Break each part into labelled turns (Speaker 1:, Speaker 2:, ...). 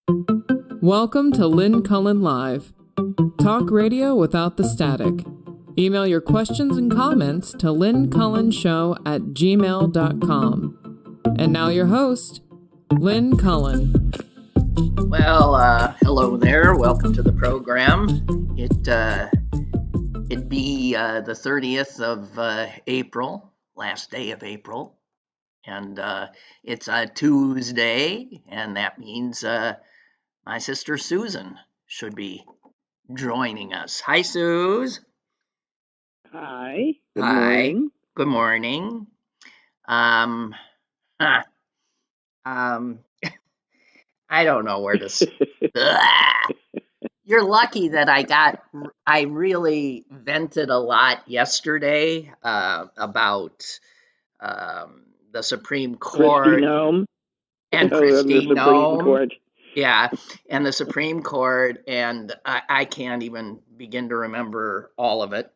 Speaker 1: Welcome to Lynn Cullen Live. Talk radio without the static. Email your questions and comments to lynncullenshow@gmail.com. And now your host, Lynn Cullen.
Speaker 2: Well, hello there. Welcome to the program. It'd be the 30th of April, last day of April. And it's a Tuesday, and that means my sister Susan should be joining us. Hi, Suze.
Speaker 3: Hi. Good
Speaker 2: Hi.
Speaker 3: morning.
Speaker 2: Good morning. I don't know where to. You're lucky that I really vented a lot yesterday about the Supreme Court.
Speaker 3: Kristi Noem.
Speaker 2: And
Speaker 3: Kristi Noem. Court.
Speaker 2: Yeah, and the Supreme Court, and I can't even begin to remember all of it.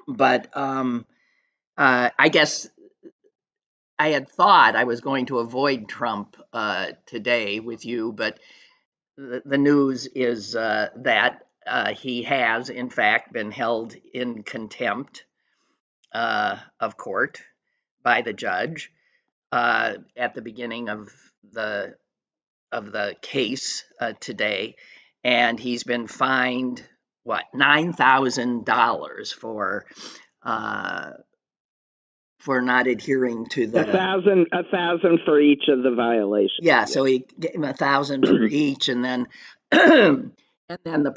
Speaker 2: But I guess I had thought I was going to avoid Trump today with you, but the news is that he has, in fact, been held in contempt of court by the judge at the beginning of the case today, and he's been fined $9,000 for not adhering to the
Speaker 3: $1,000 for each of the violations.
Speaker 2: Yeah, so he gave him $1,000 for each, and then the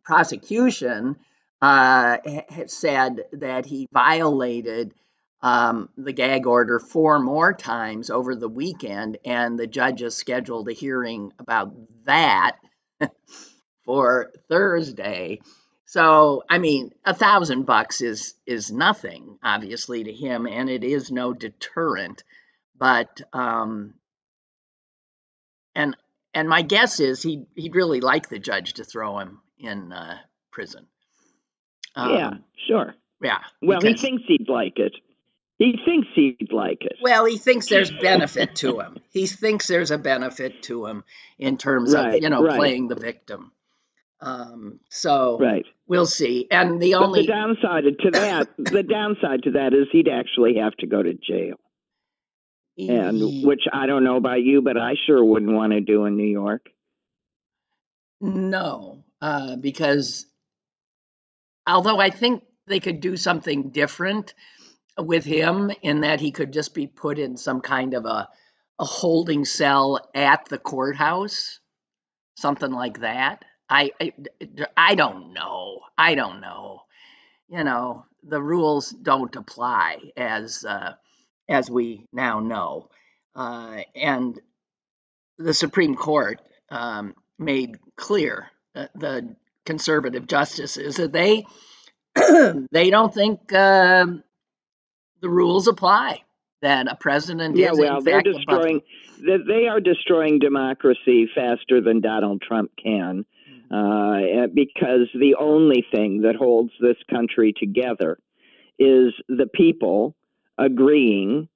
Speaker 2: prosecution said that he violated the gag order 4 more times over the weekend, and the judge has scheduled a hearing about that for Thursday. So, I mean, $1,000 is nothing, obviously, to him, and it is no deterrent. But and my guess is he'd really like the judge to throw him in prison.
Speaker 3: Yeah, sure.
Speaker 2: Yeah.
Speaker 3: Well, he thinks he'd like it. He thinks he'd like it.
Speaker 2: Well, he thinks there's benefit to him. He thinks there's a benefit to him in terms of, playing the victim. So we'll see. And the
Speaker 3: downside to that is he'd actually have to go to jail. And which I don't know about you, but I sure wouldn't want to do in New York.
Speaker 2: No, because although I think they could do something different with him in that he could just be put in some kind of a holding cell at the courthouse, something like that. I don't know. The rules don't apply as we now know. And the Supreme Court made clear, the conservative justices, that they don't think the rules apply, that a president is in fact
Speaker 3: they are destroying democracy faster than Donald Trump can, because the only thing that holds this country together is the people agreeing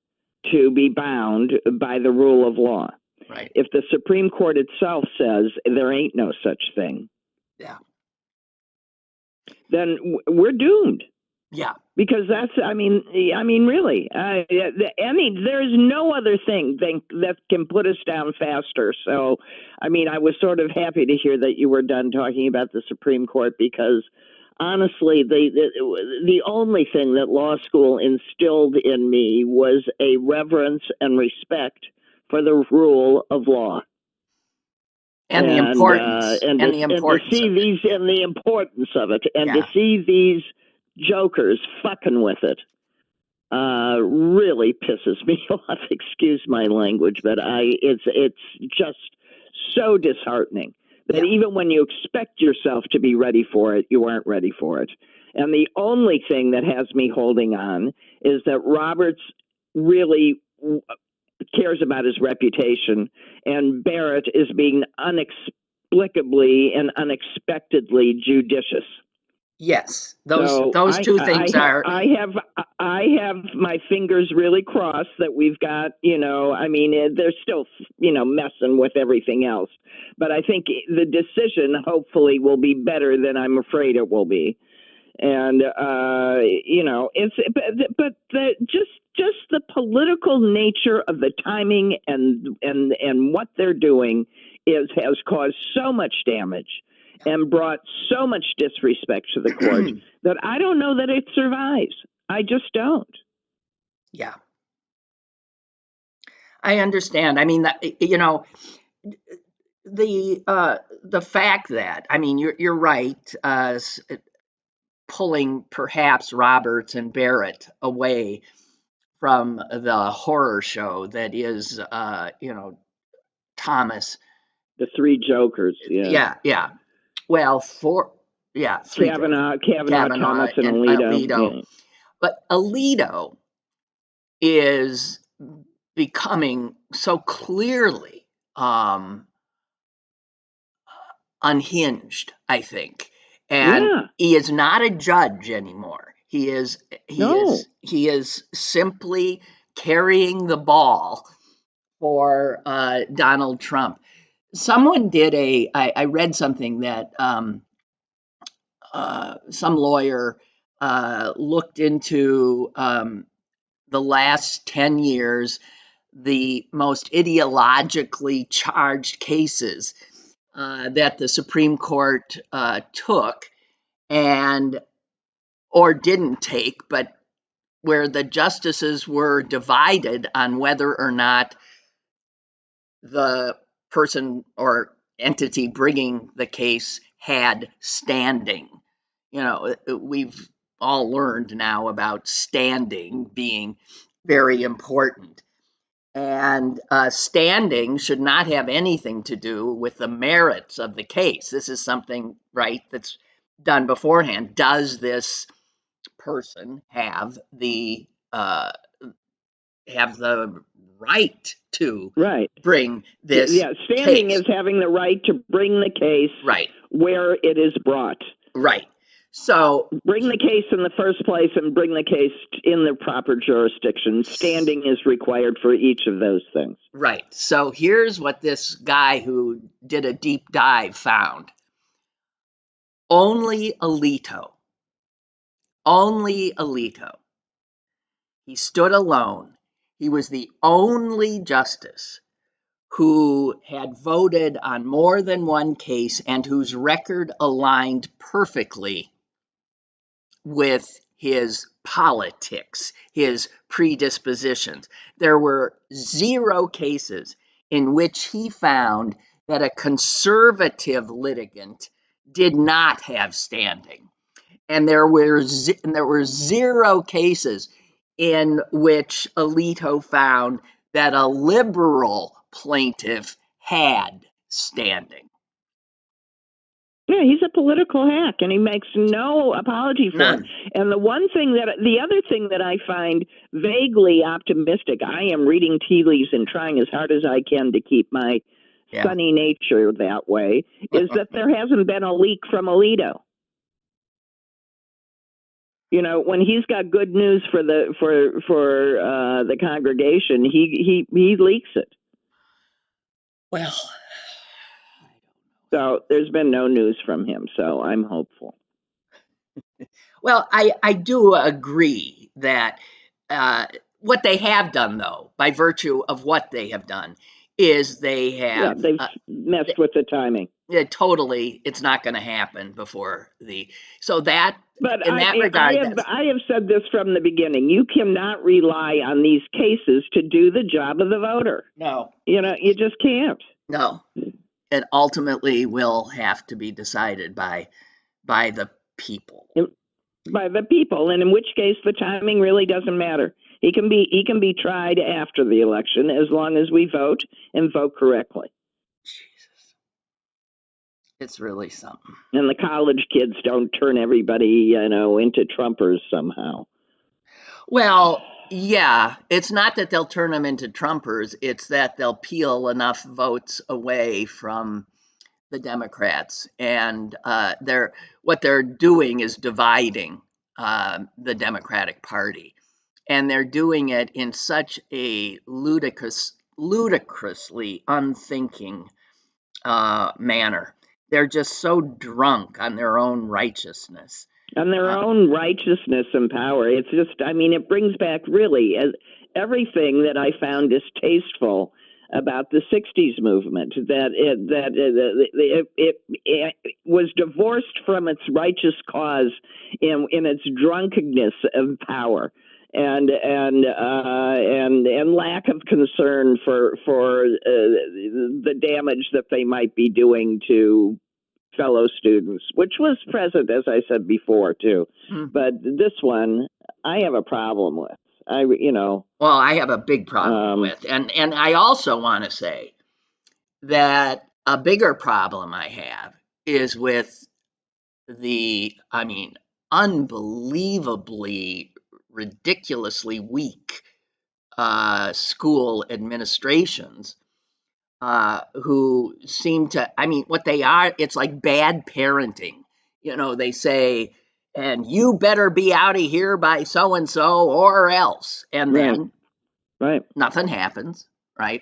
Speaker 3: to be bound by the rule of law.
Speaker 2: Right.
Speaker 3: If the Supreme Court itself says there ain't no such thing, then we're doomed.
Speaker 2: Yeah.
Speaker 3: Because that's, really, there's no other thing that can put us down faster. So, I was sort of happy to hear that you were done talking about the Supreme Court, because honestly, the only thing that law school instilled in me was a reverence and respect for the rule of law.
Speaker 2: And the importance.
Speaker 3: And the importance of it. And to see these jokers fucking with it really pisses me off. Excuse my language, but it's just so disheartening that even when you expect yourself to be ready for it, you aren't ready for it. And the only thing that has me holding on is that Roberts really cares about his reputation, and Barrett is being inexplicably and unexpectedly judicious.
Speaker 2: Yes, those two things are.
Speaker 3: I I have my fingers really crossed that we've got, they're still, messing with everything else. But I think the decision hopefully will be better than I'm afraid it will be. And, just the political nature of the timing and what they're doing has caused so much damage and brought so much disrespect to the court that I don't know that it survives. I just don't.
Speaker 2: Yeah. I understand. I mean, the fact that, I mean, you're right, pulling perhaps Roberts and Barrett away from the horror show that is, Thomas.
Speaker 3: The three jokers.
Speaker 2: Yeah. Well, three
Speaker 3: Kavanaugh,
Speaker 2: Kavanaugh,
Speaker 3: Thomas, and Alito. Yeah.
Speaker 2: But Alito is becoming so clearly unhinged, I think, and he is not a judge anymore. He is simply carrying the ball for Donald Trump. Someone did I read something that some lawyer looked into the last 10 years, the most ideologically charged cases that the Supreme Court took or didn't take, but where the justices were divided on whether or not the person or entity bringing the case had standing. We've all learned now about standing being very important. And standing should not have anything to do with the merits of the case. This is something, right, that's done beforehand. Does this person have the right to bring this
Speaker 3: standing
Speaker 2: case?
Speaker 3: Is having the right to bring the case where it is brought.
Speaker 2: Right. So
Speaker 3: bring the case in the first place and bring the case in the proper jurisdiction. Standing is required for each of those things.
Speaker 2: Right. So here's what this guy who did a deep dive found. Only Alito. He stood alone. He was the only justice who had voted on more than one case and whose record aligned perfectly with his politics, his predispositions. There were 0 cases in which he found that a conservative litigant did not have standing. And there were 0 cases in which Alito found that a liberal plaintiff had standing.
Speaker 3: Yeah, he's a political hack, and he makes no apology for it. And the other thing that I find vaguely optimistic, I am reading tea leaves and trying as hard as I can to keep my sunny nature that way, is that there hasn't been a leak from Alito. When he's got good news for the congregation, he leaks it.
Speaker 2: Well,
Speaker 3: so there's been no news from him, so I'm hopeful.
Speaker 2: Well, I do agree that what they have done, though, by virtue of what they have done, is they've
Speaker 3: messed with the timing.
Speaker 2: Yeah, totally. It's not going to happen before But in that
Speaker 3: regard, I have said this from the beginning. You cannot rely on these cases to do the job of the voter.
Speaker 2: No.
Speaker 3: You just can't.
Speaker 2: No. It ultimately will have to be decided by the people.
Speaker 3: By the people, and in which case the timing really doesn't matter. He can be tried after the election as long as we vote and vote correctly.
Speaker 2: Jesus. It's really something.
Speaker 3: And the college kids don't turn everybody, into Trumpers somehow.
Speaker 2: Well, yeah, it's not that they'll turn them into Trumpers. It's that they'll peel enough votes away from the Democrats, and what they're doing is dividing the Democratic Party. and they're doing it in such a ludicrously unthinking manner. They're just so drunk on their own righteousness.
Speaker 3: On their own righteousness and power. It's just, I mean, it brings back really everything that I found distasteful about the '60s movement. That it was divorced from its righteous cause in its drunkenness of power. And lack of concern for the damage that they might be doing to fellow students, which was present, as I said before, too. But this one, I have a problem with.
Speaker 2: Well, I have a big problem with, and I also want to say that a bigger problem I have is with the, I mean, unbelievably, ridiculously weak school administrations who seem to, I mean, what they are, it's like bad parenting. They say, and you better be out of here by so and so or else. And then nothing happens, right?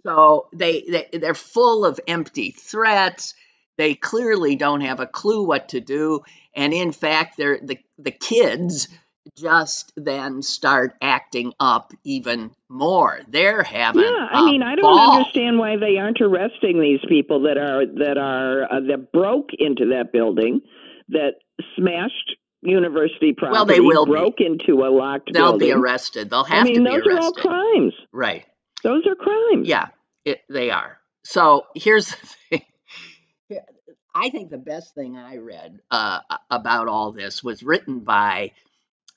Speaker 2: So they're full of empty threats. They clearly don't have a clue what to do. And in fact, the kids just then start acting up even more. They're having
Speaker 3: I mean, I don't understand why they aren't arresting these people that broke into that building, that smashed university property,
Speaker 2: well, they will
Speaker 3: broke into a locked
Speaker 2: They'll
Speaker 3: building.
Speaker 2: be arrested. They'll have to be arrested.
Speaker 3: Those are all crimes.
Speaker 2: Right.
Speaker 3: Those are crimes.
Speaker 2: Yeah, they are. So here's the thing. I think the best thing I read about all this was written by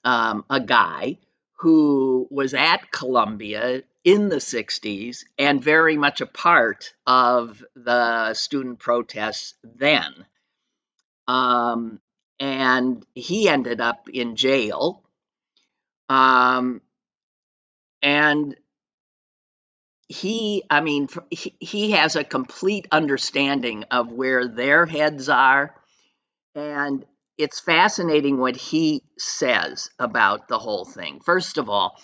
Speaker 2: a guy who was at Columbia in the '60s and very much a part of the student protests then. And he ended up in jail. And he has a complete understanding of where their heads are. And it's fascinating what he says about the whole thing. First of all,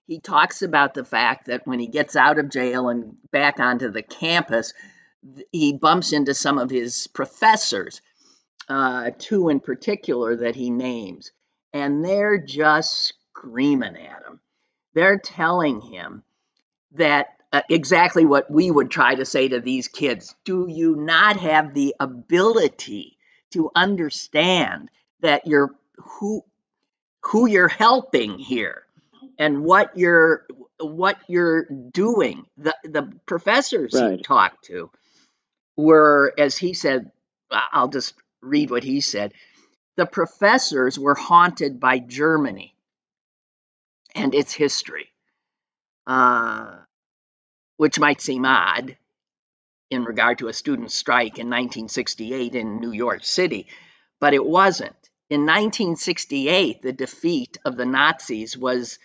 Speaker 2: he talks about the fact that when he gets out of jail and back onto the campus, he bumps into some of his professors, two in particular that he names, and they're just screaming at him. They're telling him that exactly what we would try to say to these kids. Do you not have the ability to understand that you're who you're helping here and what you're doing? The professors he talked to were, as he said, I'll just read what he said. The professors were haunted by Germany and its history, which might seem odd in regard to a student strike in 1968 in New York City, but it wasn't. In 1968, the defeat of the Nazis was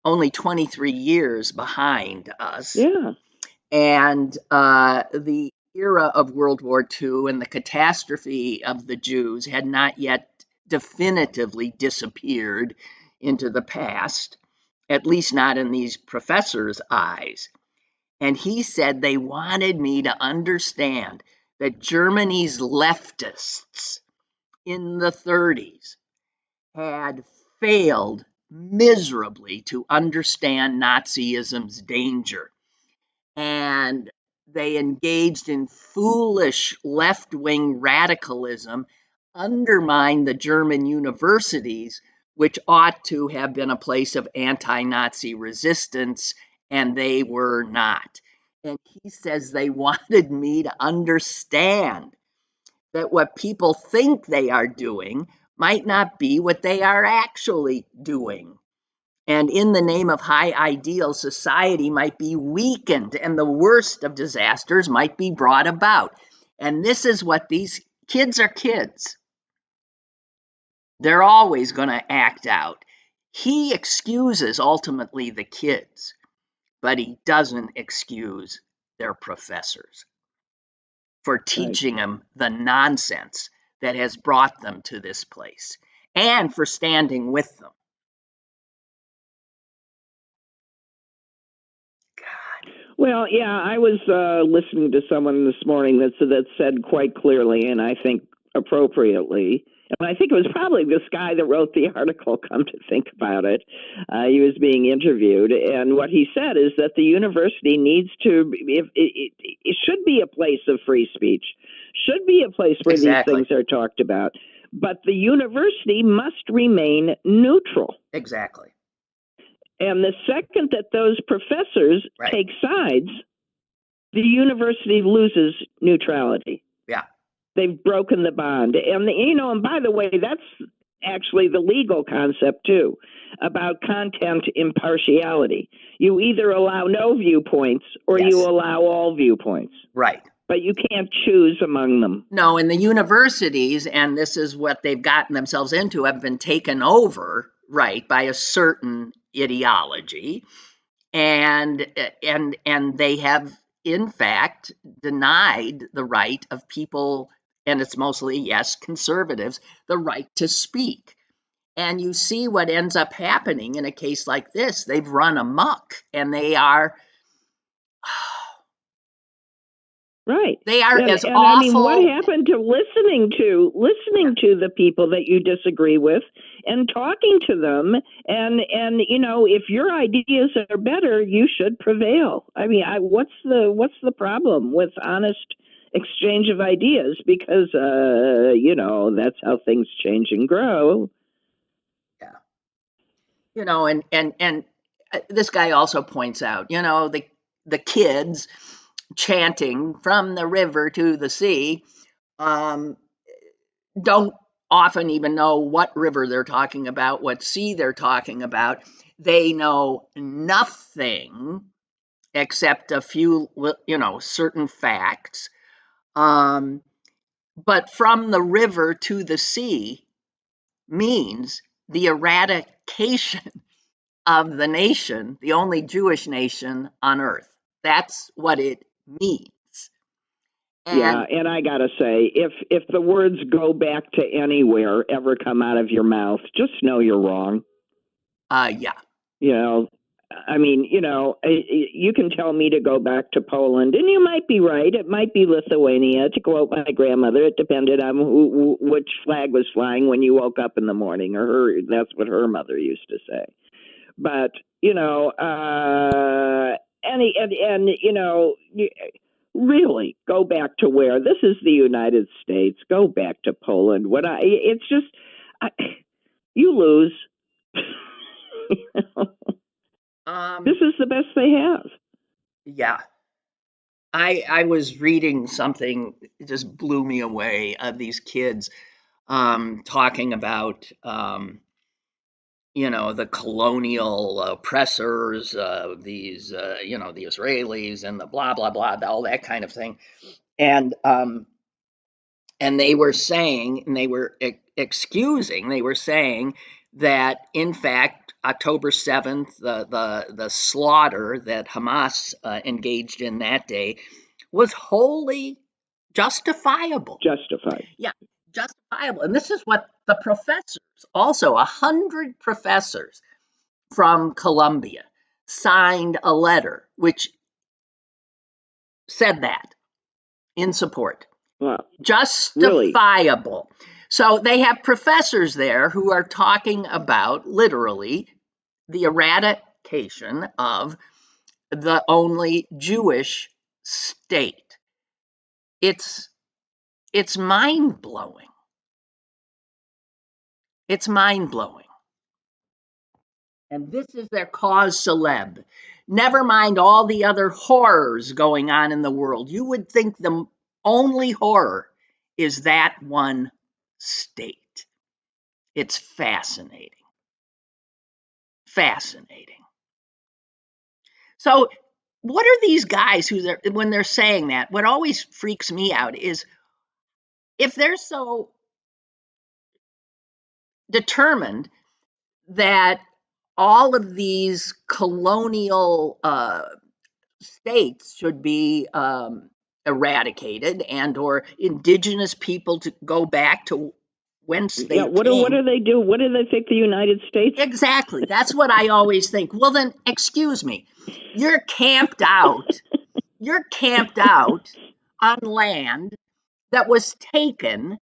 Speaker 2: only 23 years behind us.
Speaker 3: Yeah.
Speaker 2: And the era of World War II and the catastrophe of the Jews had not yet definitively disappeared into the past, at least not in these professors' eyes. And he said they wanted me to understand that Germany's leftists in the 30s had failed miserably to understand Nazism's danger. And they engaged in foolish left-wing radicalism, undermined the German universities, which ought to have been a place of anti-Nazi resistance, and they were not. And he says they wanted me to understand that what people think they are doing might not be what they are actually doing. And in the name of high ideals, society might be weakened and the worst of disasters might be brought about. And this is what these kids are kids. They're always going to act out. He excuses ultimately the kids, but he doesn't excuse their professors for teaching them the nonsense that has brought them to this place and for standing with them.
Speaker 3: Well, yeah, I was listening to someone this morning that said quite clearly, and I think appropriately, and I think it was probably this guy that wrote the article, come to think about it. He was being interviewed, and what he said is that the university needs to, it should be a place of free speech, should be a place where
Speaker 2: Exactly.
Speaker 3: these things are talked about, but the university must remain neutral.
Speaker 2: Exactly.
Speaker 3: And the second that those professors
Speaker 2: Right.
Speaker 3: take sides, the university loses neutrality.
Speaker 2: Yeah.
Speaker 3: They've broken the bond. And, and by the way, that's actually the legal concept, too, about content impartiality. You either allow no viewpoints or
Speaker 2: Yes.
Speaker 3: you allow all viewpoints.
Speaker 2: Right.
Speaker 3: But you can't choose among them.
Speaker 2: No, and the universities, and this is what they've gotten themselves into, have been taken over, right, by a certain ideology, and they have in fact denied the right of people, and it's mostly, yes, conservatives, the right to speak. And you see what ends up happening in a case like this. They've run amok, and they are
Speaker 3: Right.
Speaker 2: They are as
Speaker 3: and
Speaker 2: awful.
Speaker 3: I mean, what happened to listening to the people that you disagree with and talking to them, and if your ideas are better, you should prevail. I mean, what's the problem with honest exchange of ideas? Because that's how things change and grow.
Speaker 2: Yeah. And this guy also points out, the kids chanting from the river to the sea don't often even know what river they're talking about, what sea they're talking about. They know nothing except a few, certain facts. But from the river to the sea means the eradication of the nation, the only Jewish nation on earth. That's what it means.
Speaker 3: And I gotta say, if the words "go back to anywhere" ever come out of your mouth, just know you're wrong.
Speaker 2: Yeah.
Speaker 3: I mean, you can tell me to go back to Poland, and you might be right. It might be Lithuania. To quote my grandmother, it depended on which flag was flying when you woke up in the morning, or that's what her mother used to say. But really go back to where this is the United States. Go back to Poland. You lose. This is the best they have.
Speaker 2: Yeah. I was reading something, it just blew me away, of these kids talking about the colonial oppressors, these the Israelis and the blah blah blah, all that kind of thing. And they were saying, and they were excusing, they were saying that in fact October 7th, the slaughter that Hamas engaged in that day was wholly justifiable.
Speaker 3: Justified.
Speaker 2: Yeah, justifiable. And this is what the professors, also 100 professors from Columbia, signed a letter which said that in support.
Speaker 3: Wow.
Speaker 2: Justifiable.
Speaker 3: Really?
Speaker 2: So they have professors there who are talking about literally the eradication of the only Jewish state. It's mind-blowing. It's mind-blowing. And this is their cause célèbre. Never mind all the other horrors going on in the world. You would think the only horror is that one state. It's fascinating. Fascinating. So, what are these guys when they're saying that? What always freaks me out is if they're so determined that all of these colonial states should be eradicated, and or indigenous people to go back to whence they
Speaker 3: Yeah, what
Speaker 2: came.
Speaker 3: do they do? What do they think the United States?
Speaker 2: Exactly. That's what I always think. Well, then, excuse me. You're camped out. You're camped out on land that was taken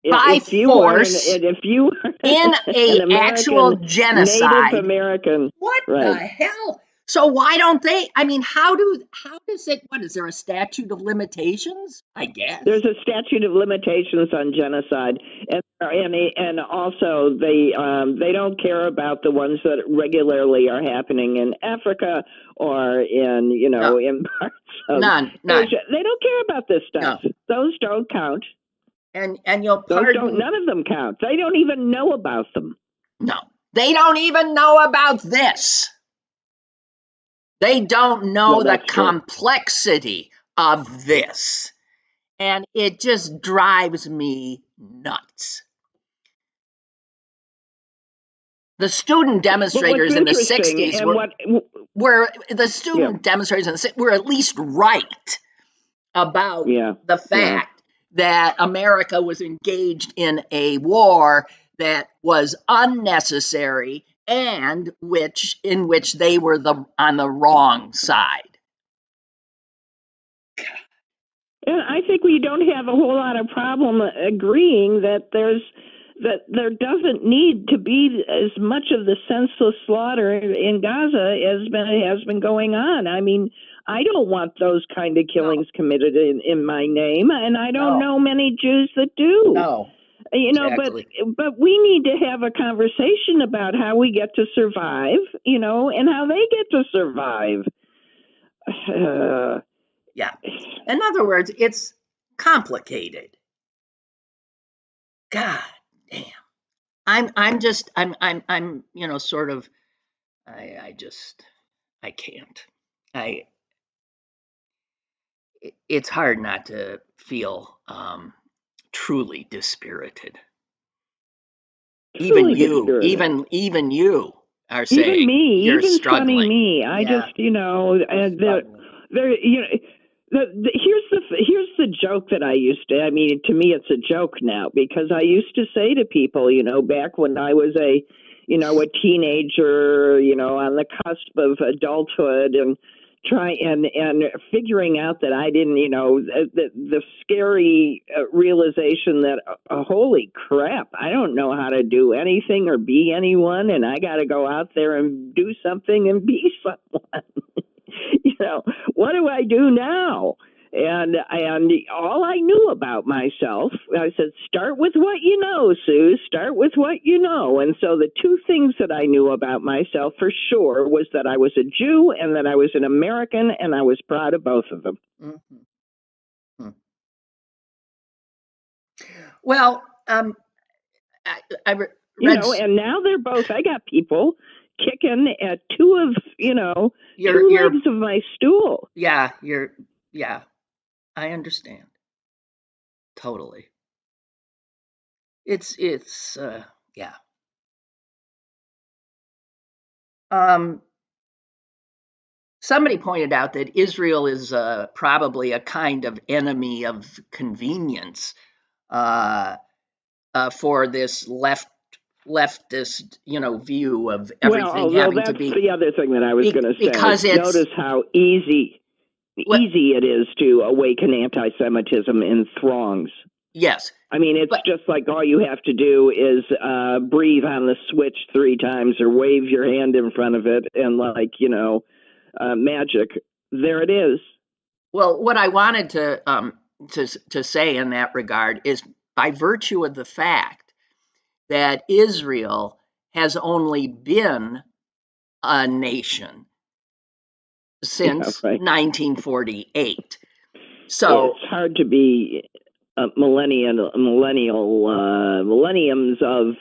Speaker 3: Yeah,
Speaker 2: by
Speaker 3: if you are
Speaker 2: force in
Speaker 3: an
Speaker 2: a actual
Speaker 3: American, Native
Speaker 2: genocide.
Speaker 3: American,
Speaker 2: What the
Speaker 3: right?
Speaker 2: hell? So why don't they? I mean, how does it? What is there a statute of limitations? I guess.
Speaker 3: There's a statute of limitations on genocide, and also they don't care about the ones that regularly are happening in Africa or in
Speaker 2: No,
Speaker 3: in parts of
Speaker 2: none.
Speaker 3: Asia. They don't care about this stuff.
Speaker 2: No.
Speaker 3: Those don't count.
Speaker 2: And you'll
Speaker 3: Those
Speaker 2: pardon.
Speaker 3: none of them count. They don't even know about them.
Speaker 2: No, they don't even know about this. They don't know
Speaker 3: Well,
Speaker 2: the
Speaker 3: that's true.
Speaker 2: complexity of this. And it just drives me nuts. The student demonstrators in the 60s were the student demonstrators were at least right about the fact that America was engaged in a war that was unnecessary and in which they were on the wrong side.
Speaker 3: And I think we don't have a whole lot of problem agreeing that there doesn't need to be as much of the senseless slaughter in Gaza as has been going on. I mean, I don't want those kind of killings committed in my name, and I don't know many Jews that do.
Speaker 2: No. Exactly.
Speaker 3: But we need to have a conversation about how we get to survive, and how they get to survive.
Speaker 2: Yeah. In other words, it's complicated. God damn. I'm sort of I can't. It's hard not to feel truly dispirited. Even you are saying
Speaker 3: even me,
Speaker 2: you're
Speaker 3: even
Speaker 2: struggling.
Speaker 3: funny me. I just here's the joke that I used to. I mean, to me, it's a joke now because I used to say to people, back when I was a teenager, on the cusp of adulthood and figuring out that I didn't, the scary realization that holy crap, I don't know how to do anything or be anyone, and I got to go out there and do something and be someone. What do I do now? And all I knew about myself, I said, start with what you know, Sue, start with what you know. And so the two things that I knew about myself for sure was that I was a Jew and that I was an American, and I was proud of both of them.
Speaker 2: Mm-hmm. Well, I read,
Speaker 3: and now they're both, I got people kicking at two legs of my stool.
Speaker 2: Yeah, I understand. Totally. It's yeah. Somebody pointed out that Israel is probably a kind of enemy of convenience for this leftist, view of everything having to be.
Speaker 3: That's the other thing that I was going to say.
Speaker 2: Because
Speaker 3: notice how easy it is to awaken anti-Semitism in throngs.
Speaker 2: Yes.
Speaker 3: I mean, it's just like all you have to do is breathe on the switch 3 times or wave your hand in front of it, and magic, there it is.
Speaker 2: Well, what I wanted to say in that regard is, by virtue of the fact that Israel has only been a nation since 1948. So
Speaker 3: it's hard to be millenniums of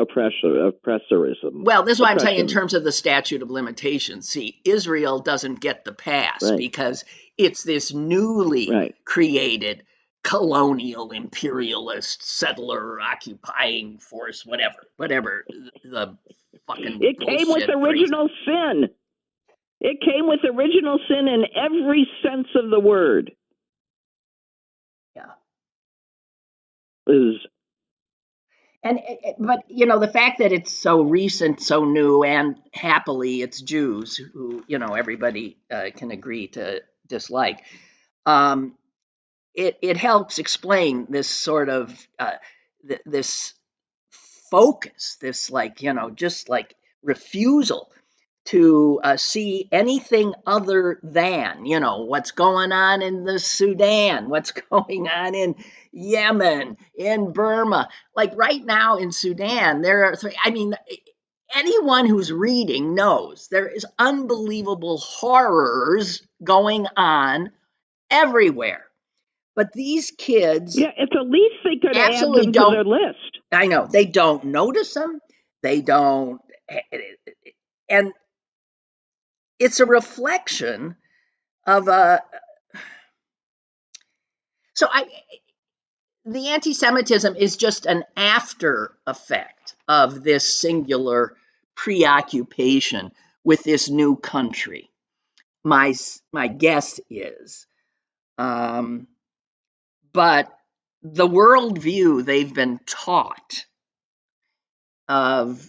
Speaker 3: oppressorism.
Speaker 2: Well, this is what I'm saying in terms of the statute of limitations. See, Israel doesn't get the pass because it's this newly created colonial, imperialist, settler, occupying force, whatever the fucking
Speaker 3: it came with original sin. It came with original sin in every sense of the word.
Speaker 2: Yeah.
Speaker 3: Is
Speaker 2: But the fact that it's so recent, so new, and happily it's Jews who everybody can agree to dislike. Um, it helps explain this sort of this focus, this just like refusal to see anything other than what's going on in the Sudan, what's going on in Yemen, in Burma. Like right now in Sudan, there are three. I mean, anyone who's reading knows there is unbelievable horrors going on everywhere. But these kids
Speaker 3: Yeah, it's the least they could add
Speaker 2: absolutely
Speaker 3: them to
Speaker 2: don't.
Speaker 3: their list.
Speaker 2: I know they don't notice them. They don't, and it's a reflection of a. So the anti-Semitism is just an after effect of this singular preoccupation with this new country. My guess is, but the worldview they've been taught of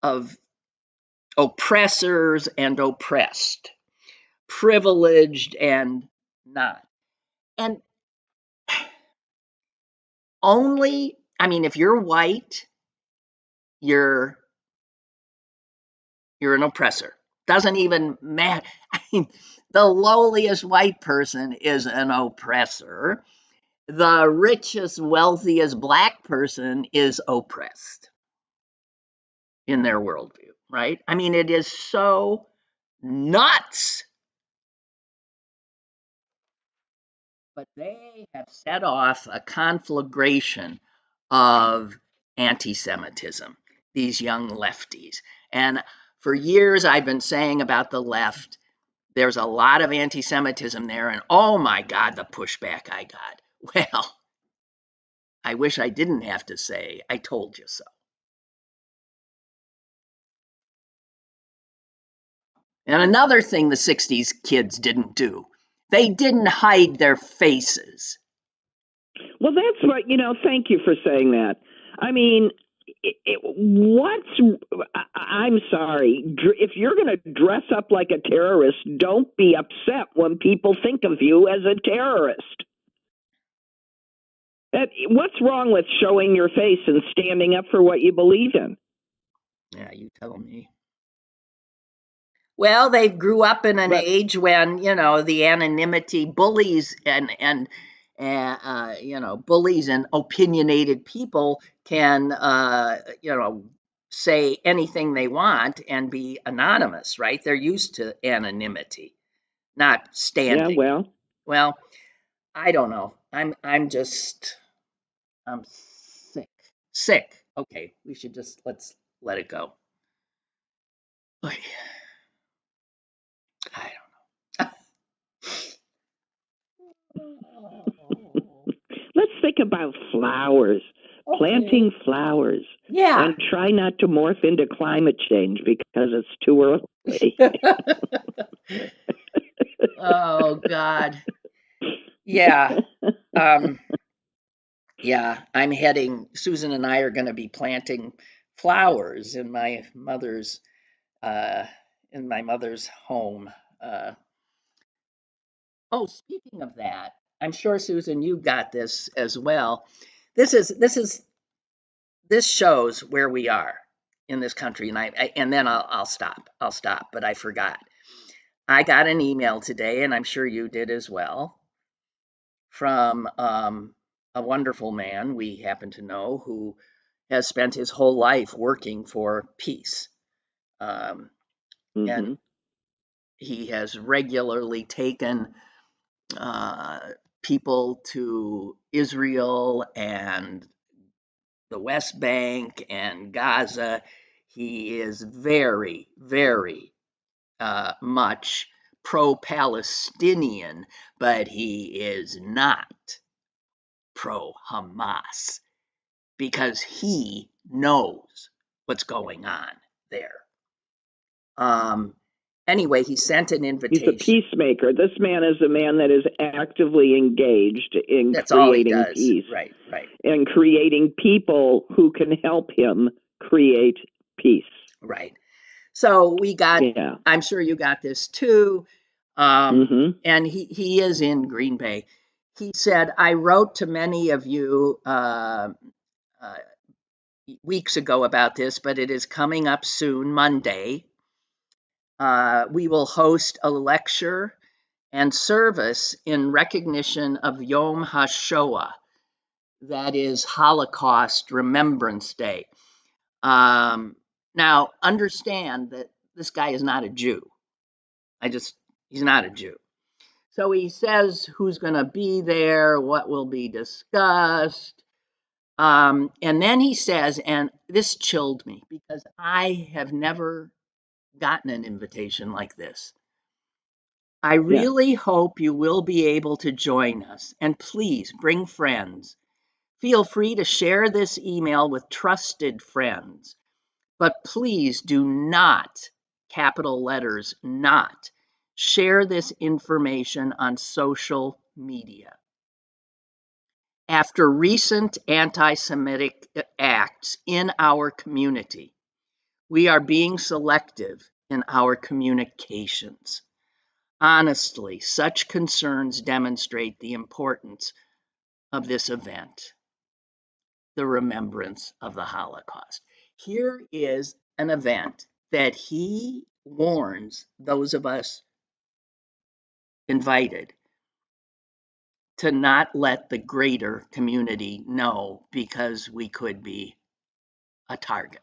Speaker 2: of oppressors and oppressed, privileged and not, and only, I mean, if you're white, you're an oppressor. Doesn't even matter. I mean, the lowliest white person is an oppressor. The richest, wealthiest black person is oppressed in their worldview, right? I mean, it is so nuts. But they have set off a conflagration of anti Semitism, these young lefties. And for years, I've been saying about the left, there's a lot of anti Semitism there. And oh my God, the pushback I got. Well, I wish I didn't have to say, I told you so. And another thing the 60s kids didn't do, they didn't hide their faces.
Speaker 3: Well, that's what, thank you for saying that. I mean, I'm sorry, if you're going to dress up like a terrorist, don't be upset when people think of you as a terrorist. What's wrong with showing your face and standing up for what you believe in?
Speaker 2: Yeah, you tell me. Well, they grew up in an age when the anonymity, bullies and bullies and opinionated people can say anything they want and be anonymous, right? They're used to anonymity, not standing.
Speaker 3: Yeah,
Speaker 2: well, I don't know. I'm sick. Okay, we should let's let it go. I don't know.
Speaker 3: Let's think about flowers, planting flowers.
Speaker 2: Yeah.
Speaker 3: And try not to morph into climate change because it's too early.
Speaker 2: Oh, God. Yeah. Yeah, Susan and I are going to be planting flowers in my mother's home. Speaking of that, I'm sure Susan, you got this as well. This shows where we are in this country, and then I'll stop. But I forgot. I got an email today, and I'm sure you did as well, from a wonderful man we happen to know who has spent his whole life working for peace. And he has regularly taken people to Israel and the West Bank and Gaza. He is very, very much pro-Palestinian, but he is not pro-Hamas because he knows what's going on there. anyway, he sent an
Speaker 3: He's a
Speaker 2: invitation.
Speaker 3: peacemaker. This man is a man that is actively engaged in
Speaker 2: That's all he
Speaker 3: creating
Speaker 2: does.
Speaker 3: peace.
Speaker 2: Right.
Speaker 3: And creating people who can help him create peace.
Speaker 2: Right. So we got,
Speaker 3: Yeah.
Speaker 2: I'm sure you got this too. And he is in Green Bay. He said, I wrote to many of you weeks ago about this, but it is coming up soon, Monday. We will host a lecture and service in recognition of Yom HaShoah, that is Holocaust Remembrance Day. Now, understand that this guy is not a Jew. He's not a Jew. So he says who's going to be there, what will be discussed. And then he says, and this chilled me because I have never gotten an invitation like this. I really hope you will be able to join us, and please bring friends. Feel free to share this email with trusted friends, but please do not, capital letters, not, share this information on social media. After recent anti-Semitic acts in our community, we are being selective in our communications. Honestly, such concerns demonstrate the importance of this event, the remembrance of the Holocaust. Here is an event that he warns those of us invited to not let the greater community know because we could be a target.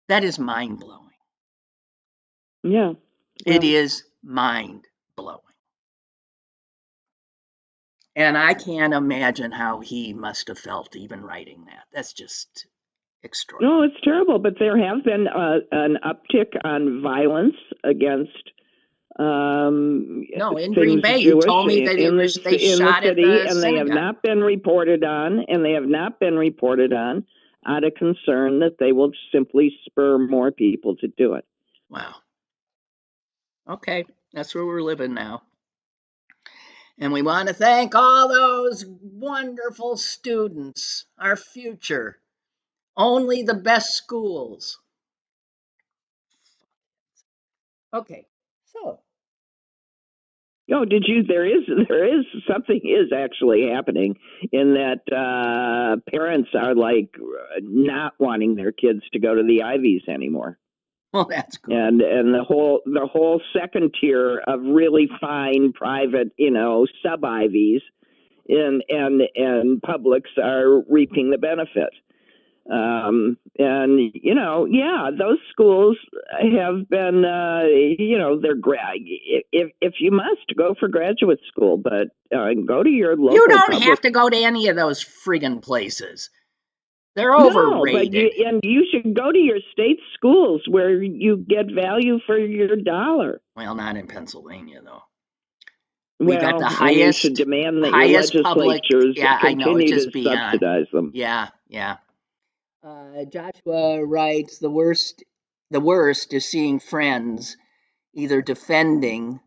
Speaker 2: That is mind-blowing.
Speaker 3: Yeah. Well,
Speaker 2: it is mind-blowing. And I can't imagine how he must have felt even writing that. That's just extraordinary.
Speaker 3: No, it's terrible. But there have been an uptick on violence against
Speaker 2: no, in Green Bay,
Speaker 3: Jewish
Speaker 2: you told me that they shot at the
Speaker 3: and
Speaker 2: synagogue.
Speaker 3: They have not been reported on, out of concern that they will simply spur more people to do it.
Speaker 2: Wow. Okay, that's where we're living now. And we want to thank all those wonderful students, our future, only the best schools. Okay, so.
Speaker 3: Did you? There is something is actually happening in that parents are like not wanting their kids to go to the Ivies anymore.
Speaker 2: Well, that's good.
Speaker 3: And the whole second tier of really fine private, sub Ivies and publics are reaping the benefit. Those schools have been, if you must go for graduate school, but go to your local.
Speaker 2: You don't have to go to any of those friggin' places. They're overrated.
Speaker 3: No, but you should go to your state schools where you get value for your dollar.
Speaker 2: Well, not in Pennsylvania, though.
Speaker 3: We
Speaker 2: got the highest,
Speaker 3: you should demand that
Speaker 2: highest
Speaker 3: your legislatures continue to
Speaker 2: beyond.
Speaker 3: subsidize them.
Speaker 2: Yeah. Joshua writes, the worst is seeing friends either defending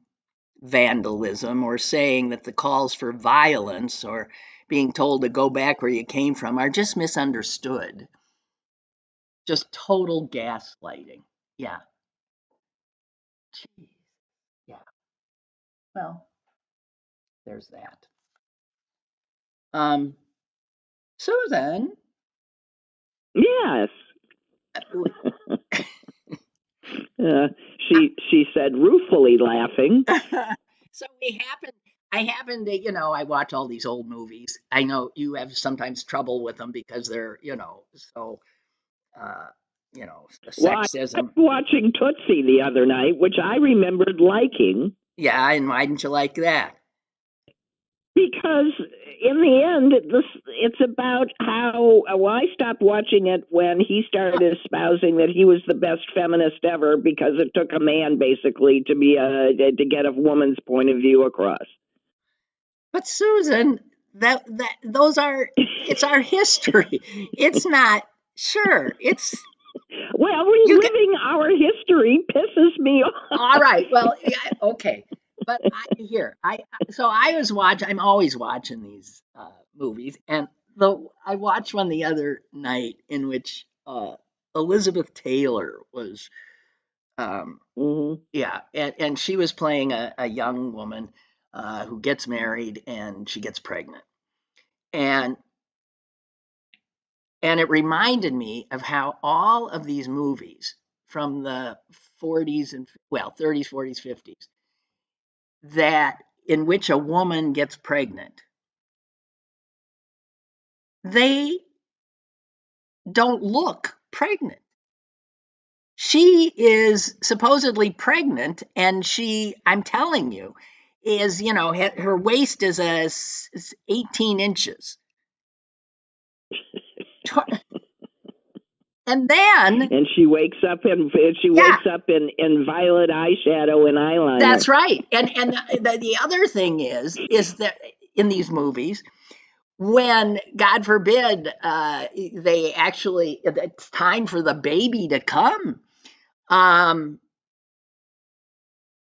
Speaker 2: vandalism or saying that the calls for violence or being told to go back where you came from are just misunderstood. Just total gaslighting. Yeah. Jeez. Yeah. Well, there's that. Susan.
Speaker 3: Yes. She said, ruefully laughing.
Speaker 2: So I happen to, I watch all these old movies. I know you have sometimes trouble with them because they're, so, the sexism.
Speaker 3: I was watching Tootsie the other night, which I remembered liking.
Speaker 2: Yeah, and why didn't you like that?
Speaker 3: Because in the end, it's about how. Well, I stopped watching it when he started espousing that he was the best feminist ever because it took a man basically to get a woman's point of view across.
Speaker 2: But Susan, it's our history. It's not. Sure, it's.
Speaker 3: Well, reliving our history pisses me off.
Speaker 2: All right. Well, yeah, okay. But I'm always watching these movies, and I watched one the other night in which Elizabeth Taylor was, yeah, and she was playing a young woman who gets married and she gets pregnant, and it reminded me of how all of these movies from the 40s and 30s, 40s, 50s that in which a woman gets pregnant, they don't look pregnant. She is supposedly pregnant, and I'm telling you, is, her waist is 18 inches. And then,
Speaker 3: and she wakes up in violet eyeshadow and eyeliner.
Speaker 2: That's right. And the other thing is that in these movies, when, God forbid, it's time for the baby to come,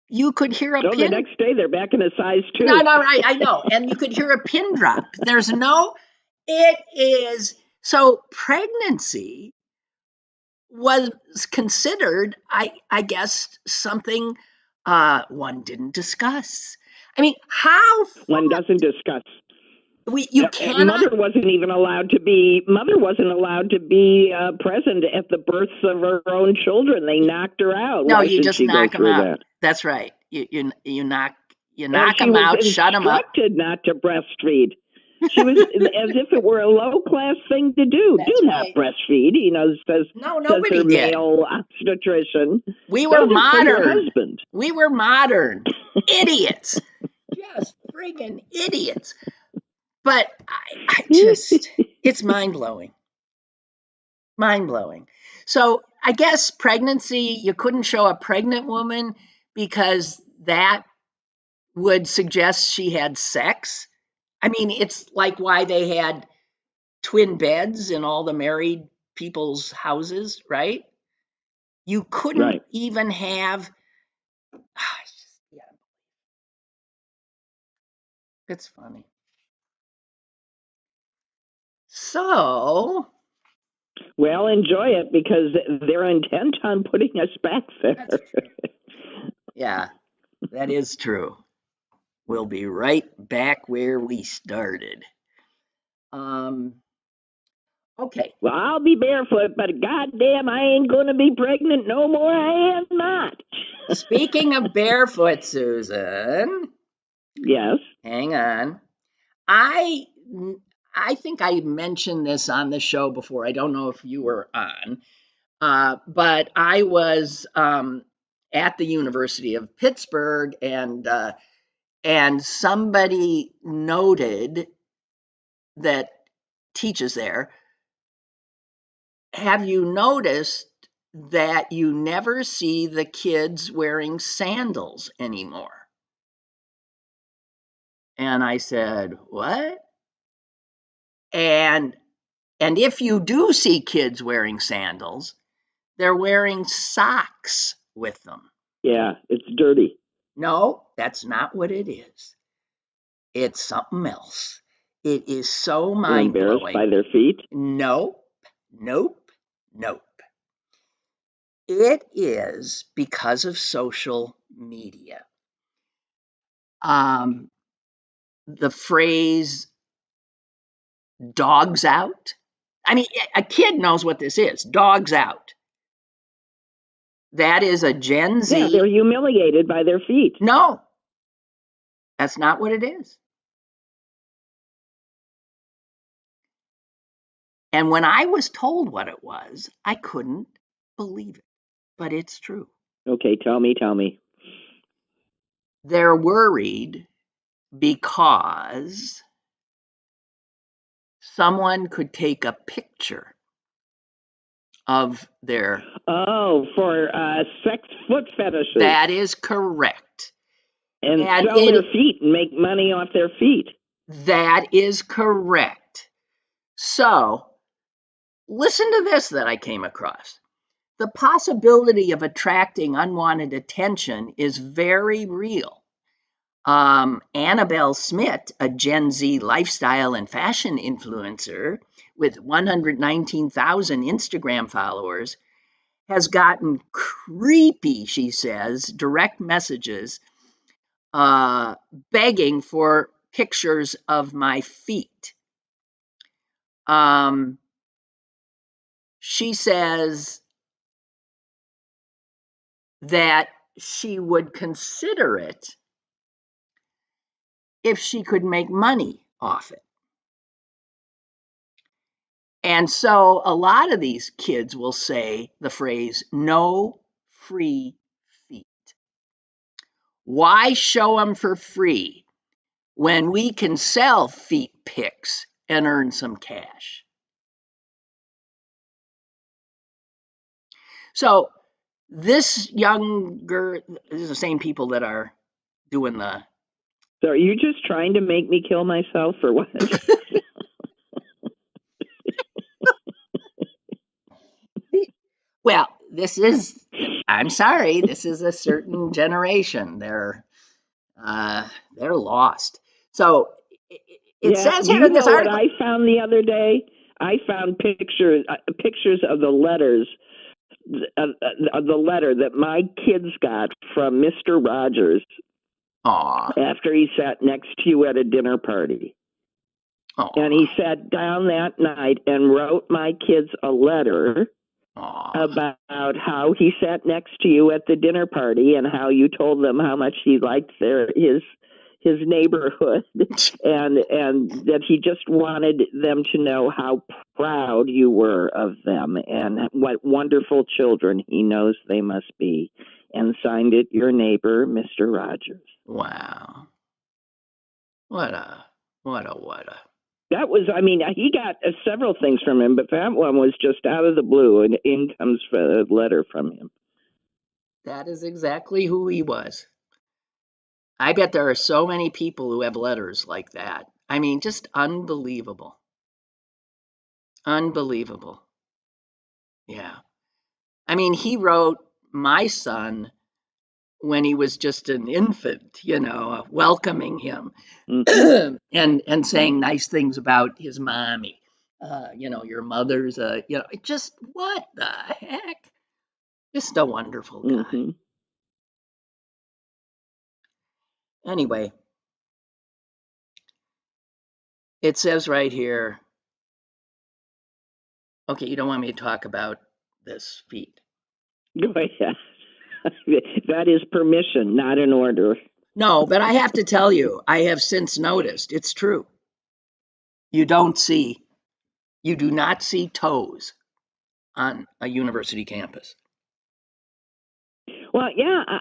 Speaker 2: you could hear a pin.
Speaker 3: The next day they're back in a size 2.
Speaker 2: No, right, I know. And you could hear a pin drop. So pregnancy was considered, I guess, something one didn't discuss. I mean, how
Speaker 3: one doesn't discuss.
Speaker 2: You cannot.
Speaker 3: Mother wasn't allowed to be present at the births of her own children. They knocked her out.
Speaker 2: No,
Speaker 3: Why
Speaker 2: you just knock them out.
Speaker 3: That?
Speaker 2: That's right. You knock them out, shut them up.
Speaker 3: She was instructed not to breastfeed. She was as if it were a low-class thing to do.
Speaker 2: That's
Speaker 3: do
Speaker 2: right.
Speaker 3: Not breastfeed, says
Speaker 2: nobody
Speaker 3: her
Speaker 2: did.
Speaker 3: Male obstetrician.
Speaker 2: We were modern.
Speaker 3: Husband.
Speaker 2: We were modern. Idiots. Just friggin' idiots. But I just, it's mind-blowing. Mind-blowing. So I guess pregnancy, you couldn't show a pregnant woman because that would suggest she had sex. I mean, it's like why they had twin beds in all the married people's houses, right? You couldn't even have. Yeah. It's funny. So.
Speaker 3: Well, enjoy it because they're intent on putting us back there.
Speaker 2: Yeah, that is true. We'll be right back where we started. Okay.
Speaker 3: Well, I'll be barefoot, but goddamn, I ain't going to be pregnant no more. I am not.
Speaker 2: Speaking of barefoot, Susan.
Speaker 3: Yes.
Speaker 2: Hang on. I think I mentioned this on the show before. I don't know if you were on, but I was at the University of Pittsburgh, and somebody noted that teaches there. Have you noticed that you never see the kids wearing sandals anymore? And I said, what? And if you do see kids wearing sandals, they're wearing socks with them.
Speaker 3: Yeah, it's dirty.
Speaker 2: No, that's not what it is. It's something else. It is so mind-blowing.
Speaker 3: Embarrassed by their feet?
Speaker 2: Nope. It is because of social media. The phrase dogs out. I mean, a kid knows what this is. Dogs out. That is a Gen Z.
Speaker 3: Yeah, they're humiliated by their feet.
Speaker 2: No, that's not what it is. And when I was told what it was, I couldn't believe it, but it's true.
Speaker 3: Okay, tell me.
Speaker 2: They're worried because someone could take a picture of their...
Speaker 3: Oh, for sex foot fetishes.
Speaker 2: That is correct.
Speaker 3: And sell their feet and make money off their feet.
Speaker 2: That is correct. So, listen to this that I came across. the possibility of attracting unwanted attention is very real. Annabelle Smith, a Gen Z lifestyle and fashion influencer with 119,000 Instagram followers, has gotten creepy, she says, direct messages begging for pictures of my feet. She says that she would consider it if she could make money off it. And so a lot of these kids will say the phrase, no free feet. Why show them for free when we can sell feet pics and earn some cash? So this younger, this is the same people that are doing the.
Speaker 3: So are you just trying to make me kill myself or what?
Speaker 2: Well, this is, I'm sorry, this is a certain generation. They're lost. So it says here in this article.
Speaker 3: What I found the other day? I found pictures of the letters, of the letter that my kids got from Mr. Rogers.
Speaker 2: Aww.
Speaker 3: After he sat next to you at a dinner party. Aww. And he sat down that night and wrote my kids a letter about how he sat next to you at the dinner party and how you told them how much he liked his neighborhood and that he just wanted them to know how proud you were of them and what wonderful children he knows they must be, and signed it your neighbor, Mr. Rogers.
Speaker 2: Wow. What a.
Speaker 3: That was, I mean, he got several things from him, but that one was just out of the blue, and in comes a letter from him.
Speaker 2: That is exactly who he was. I bet there are so many people who have letters like that. I mean, just unbelievable. Unbelievable. Yeah. I mean, he wrote my son when he was just an infant, welcoming him and saying nice things about his mommy. Your mother's just what the heck? Just a wonderful guy. Mm-hmm. Anyway, it says right here. Okay, you don't want me to talk about this feet.
Speaker 3: Go ahead. That is permission, not an order.
Speaker 2: No, but I have to tell you, I have since noticed it's true. You do not see toes on a university campus.
Speaker 3: Well, yeah,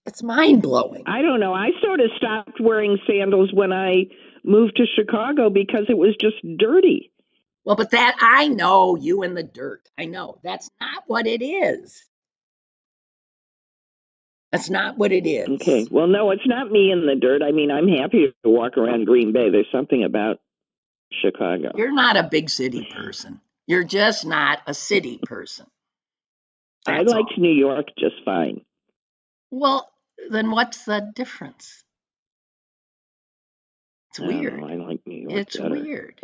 Speaker 2: it's mind-blowing.
Speaker 3: I don't know. I sort of stopped wearing sandals when I moved to Chicago because it was just dirty.
Speaker 2: Well, but that, I know, you in the dirt. I know. That's not what it is. That's not what it is.
Speaker 3: Okay. Well, no, it's not me in the dirt. I mean, I'm happy to walk around Green Bay. There's something about Chicago.
Speaker 2: You're not a big city person. You're just not a city person.
Speaker 3: I liked New York just fine.
Speaker 2: Well, then what's the difference? It's weird.
Speaker 3: I like New York.
Speaker 2: It's better. Weird.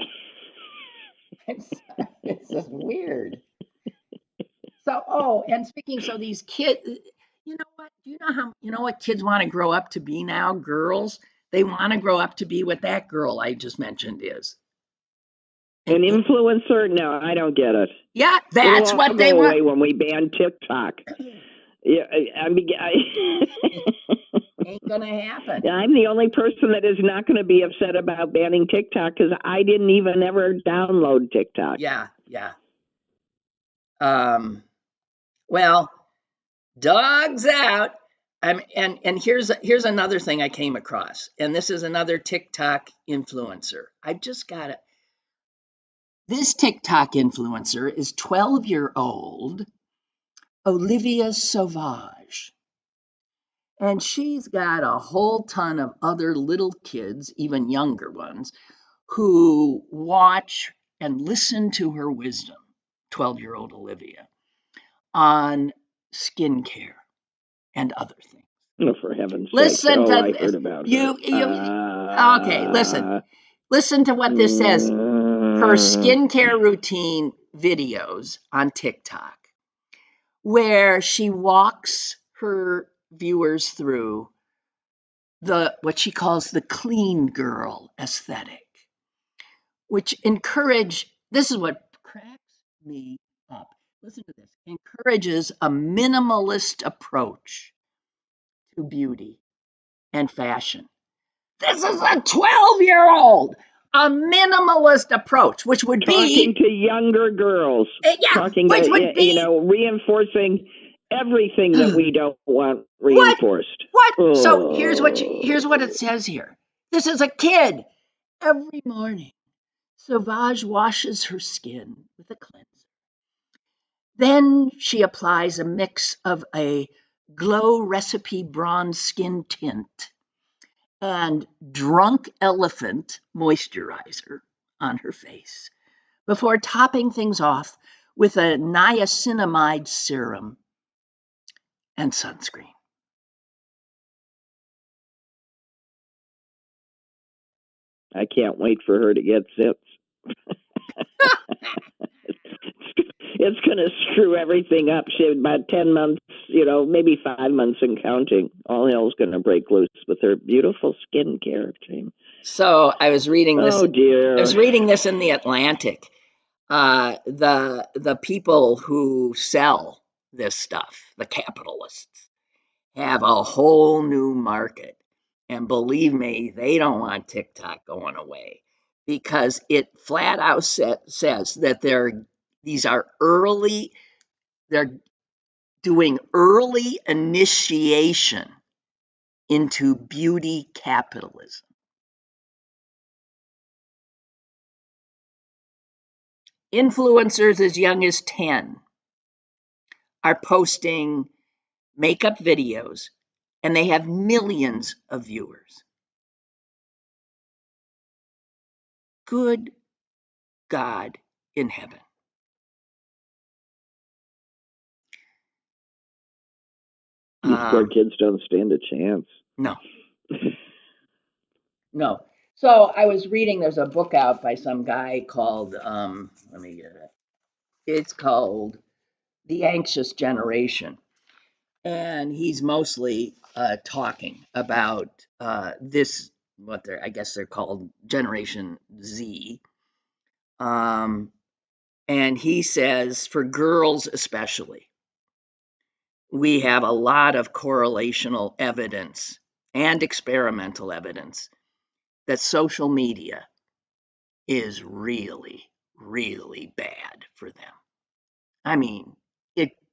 Speaker 2: It's just weird. So, and speaking, so these kids, you know what? You know what kids want to grow up to be now? Girls, they want to grow up to be what that girl I just mentioned is.
Speaker 3: An influencer? No, I don't get it.
Speaker 2: Yeah, that's what they want.
Speaker 3: When we ban TikTok. Yeah,
Speaker 2: ain't gonna happen.
Speaker 3: I'm the only person that is not going to be upset about banning TikTok because I didn't even ever download TikTok.
Speaker 2: Yeah. Well, dogs out. And here's another thing I came across, and this is another TikTok influencer. I've just got it. This TikTok influencer is 12-year-old Olivia Sauvage. And she's got a whole ton of other little kids, even younger ones, who watch and listen to her wisdom 12-year-old Olivia, on skincare and other things.
Speaker 3: Oh, for heaven's sake!
Speaker 2: Listen
Speaker 3: Oh,
Speaker 2: to
Speaker 3: I
Speaker 2: this.
Speaker 3: heard about
Speaker 2: You,
Speaker 3: her.
Speaker 2: okay, listen to what this says. Her skincare routine videos on TikTok, where she walks her viewers through what she calls the clean girl aesthetic, which this is what cracks me up. Listen to this. Encourages a minimalist approach to beauty and fashion. This is a 12-year-old. A minimalist approach, which would
Speaker 3: talking
Speaker 2: be
Speaker 3: to younger girls, talking
Speaker 2: which
Speaker 3: to
Speaker 2: would be
Speaker 3: reinforcing everything that we don't want
Speaker 2: what?
Speaker 3: reinforced.
Speaker 2: What? So here's what it
Speaker 3: Oh.
Speaker 2: says here. This is a kid. Every morning, Sauvage washes her skin with a cleanser. Then she applies a mix of a Glow Recipe bronze skin tint and Drunk Elephant moisturizer on her face before topping things off with a niacinamide serum and sunscreen.
Speaker 3: I can't wait for her to get zips. It's going to screw everything up. She had about 10 months, maybe 5 months and counting. All hell's going to break loose with her beautiful skincare routine.
Speaker 2: So I was reading this.
Speaker 3: Oh, dear.
Speaker 2: I was reading this in the Atlantic. The people who sell this stuff, the capitalists, have a whole new market. And believe me, they don't want TikTok going away because it flat out says that they're doing early initiation into beauty capitalism. Influencers as young as 10 are posting makeup videos, and they have millions of viewers. Good God in heaven.
Speaker 3: These poor kids don't stand a chance.
Speaker 2: No. No. So I was reading, there's a book out by some guy called, let me get it. It's called The Anxious Generation. And he's mostly talking about this, I guess they're called Generation Z. And he says, for girls especially, we have a lot of correlational evidence and experimental evidence that social media is really, really bad for them. I mean,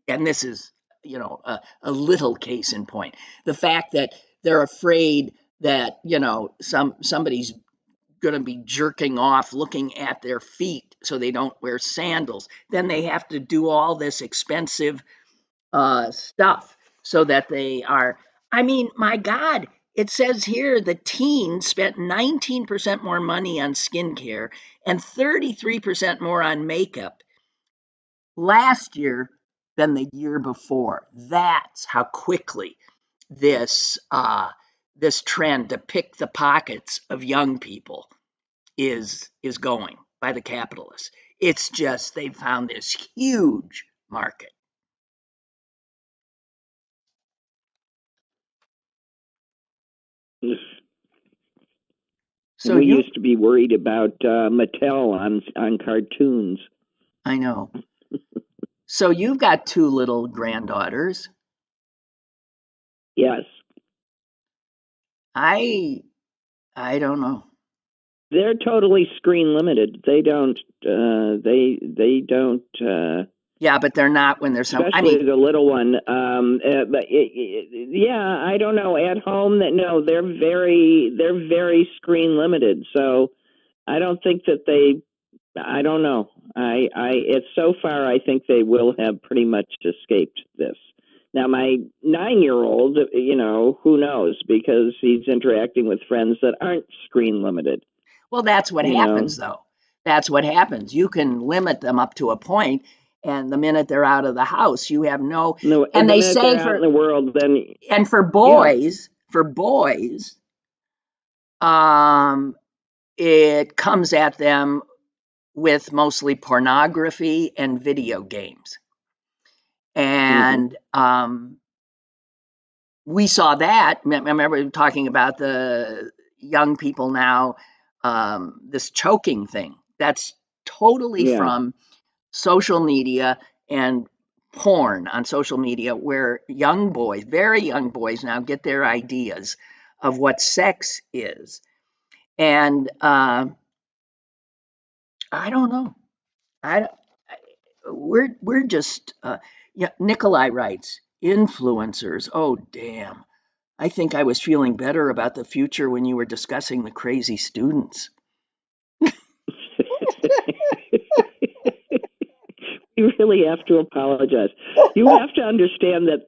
Speaker 2: and this is, a little case in point. The fact that they're afraid that, somebody's going to be jerking off looking at their feet so they don't wear sandals. Then they have to do all this expensive stuff so that they are. I mean, my God, it says here the teens spent 19% more money on skincare and 33% more on makeup last year than the year before. That's how quickly this trend to pick the pockets of young people is going by the capitalists. It's just they found this huge market. So
Speaker 3: we used to be worried about Mattel on cartoons.
Speaker 2: I know. So you've got 2 little granddaughters.
Speaker 3: Yes.
Speaker 2: I don't know.
Speaker 3: They're totally screen limited. They don't. They don't.
Speaker 2: Yeah, but they're not when there's
Speaker 3: especially the little one. But yeah, I don't know. At home, they're very screen limited. So I don't think that they. I don't know. It's so far. I think they will have pretty much escaped this. Now, my 9-year-old, who knows, because he's interacting with friends that aren't screen limited.
Speaker 2: Well, that's what happens, though. That's what happens. You can limit them up to a point, And the minute they're out of the house, you have no.
Speaker 3: No,
Speaker 2: And
Speaker 3: the
Speaker 2: they
Speaker 3: minute
Speaker 2: say
Speaker 3: they're out in the world, then
Speaker 2: and for boys, it comes at them with mostly pornography and video games. And we saw that. Remember talking about the young people now, this choking thing. That's totally from social media and porn on social media, where young boys, very young boys now, get their ideas of what sex is. And I don't know. We're just Nikolai writes, influencers. Oh damn. I think I was feeling better about the future when you were discussing the crazy students.
Speaker 3: You really have to apologize. You have to understand that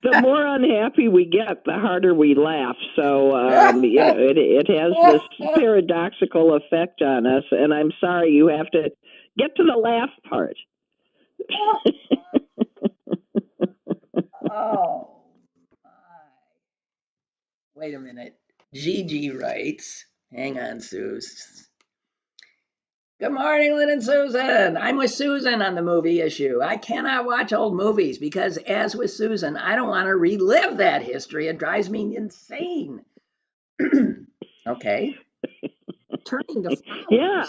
Speaker 3: the more unhappy we get, the harder we laugh. So it has this paradoxical effect on us. And I'm sorry, you have to get to the laugh part.
Speaker 2: Oh, my. Wait a minute. Gigi writes, hang on, Suze. Good morning, Lynn and Susan. I'm with Susan on the movie issue. I cannot watch old movies because, as with Susan, I don't want to relive that history. It drives me insane. Okay. Turning to flowers.
Speaker 3: Yeah,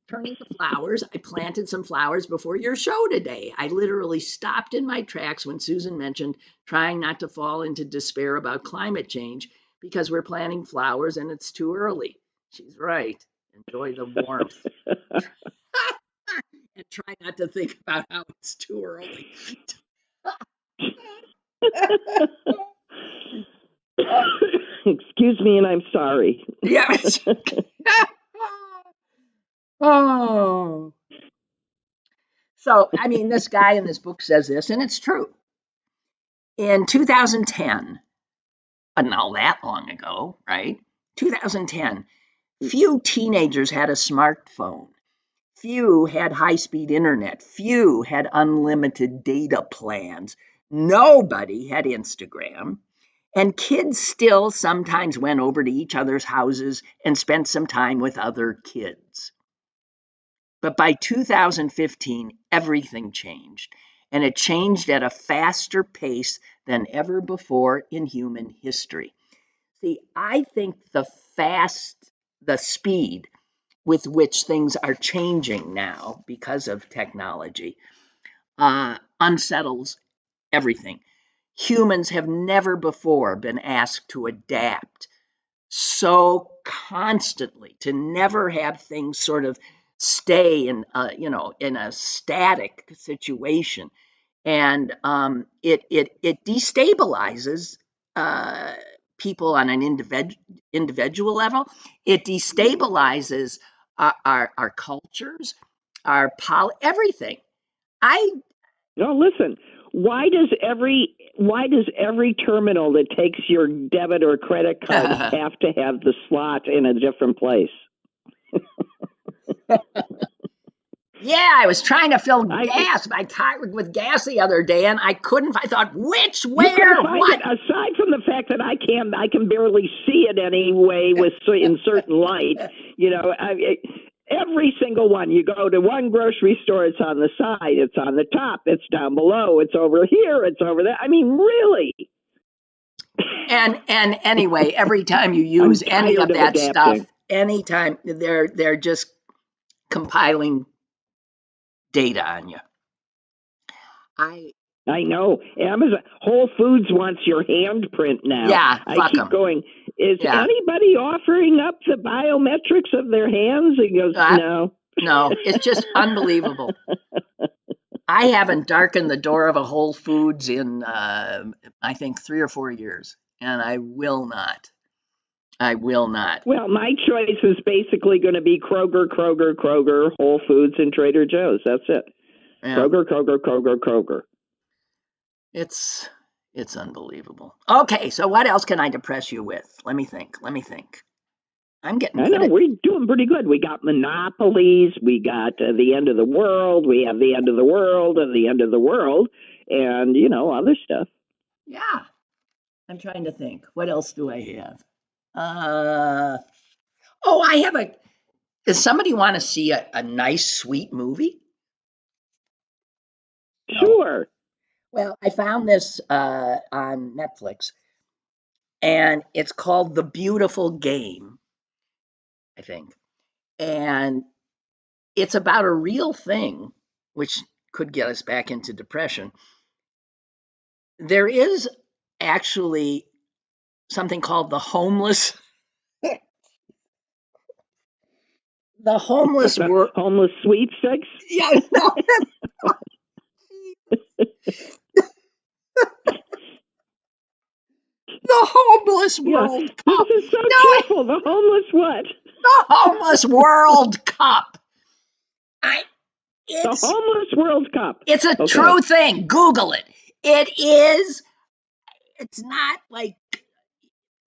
Speaker 2: turning to flowers, I planted some flowers before your show today. I literally stopped in my tracks when Susan mentioned trying not to fall into despair about climate change because we're planting flowers and it's too early. She's right. Enjoy the warmth. And try not to think about how it's too early.
Speaker 3: Excuse me, and I'm sorry.
Speaker 2: Yeah. Oh. So, I mean, this guy in this book says this, and it's true. In 2010, not all that long ago, right? 2010, few teenagers had a smartphone. Few had high-speed internet. Few had unlimited data plans. Nobody had Instagram. And kids still sometimes went over to each other's houses and spent some time with other kids. But by 2015, everything changed. And it changed at a faster pace than ever before in human history. See, I think the speed with which things are changing now because of technology unsettles everything. Humans have never before been asked to adapt so constantly, to never have things sort of stay in a static situation, and it destabilizes people on an individual level. It destabilizes our cultures, everything.
Speaker 3: No, listen. Why does every terminal that takes your debit or credit card have to have the slot in a different place?
Speaker 2: Yeah, I was trying to fill my car with gas the other day, and I couldn't. I thought, which, where,
Speaker 3: you couldn't find
Speaker 2: what?
Speaker 3: It, aside from the fact that I can barely see it anyway in certain light. Every single one. You go to one grocery store, it's on the side, it's on the top, it's down below, it's over here, it's over there. I mean, really.
Speaker 2: And anyway, every time you use any of that stuff, anytime they're just compiling data on you.
Speaker 3: I know. Amazon, Whole Foods wants your handprint now.
Speaker 2: Yeah,
Speaker 3: I keep going. Is anybody offering up the biometrics of their hands? He goes, no.
Speaker 2: No, it's just unbelievable. I haven't darkened the door of a Whole Foods in, I think, 3 or 4 years, and I will not. Well,
Speaker 3: my choice is basically going to be Kroger, Whole Foods, and Trader Joe's. That's it. Yeah. Kroger.
Speaker 2: It's unbelievable. Okay, so what else can I depress you with? Let me think. I'm getting
Speaker 3: I
Speaker 2: good
Speaker 3: know,
Speaker 2: at
Speaker 3: we're doing pretty good. We got monopolies. We got the end of the world. We have the end of the world and the end of the world, and other stuff.
Speaker 2: Yeah. I'm trying to think. What else do I have? I have a. Does somebody want to see a nice, sweet movie? No.
Speaker 3: Sure.
Speaker 2: Well, I found this on Netflix, and it's called The Beautiful Game, I think. And it's about a real thing, which could get us back into depression. There is actually something called the homeless world.
Speaker 3: Homeless sweepstakes.
Speaker 2: Yeah, no. The homeless World Cup.
Speaker 3: This is so
Speaker 2: No,
Speaker 3: cheerful. The homeless what?
Speaker 2: the homeless World Cup.
Speaker 3: The
Speaker 2: It's
Speaker 3: homeless World Cup.
Speaker 2: it's a
Speaker 3: Okay.
Speaker 2: true thing. Google it. It is. It's not like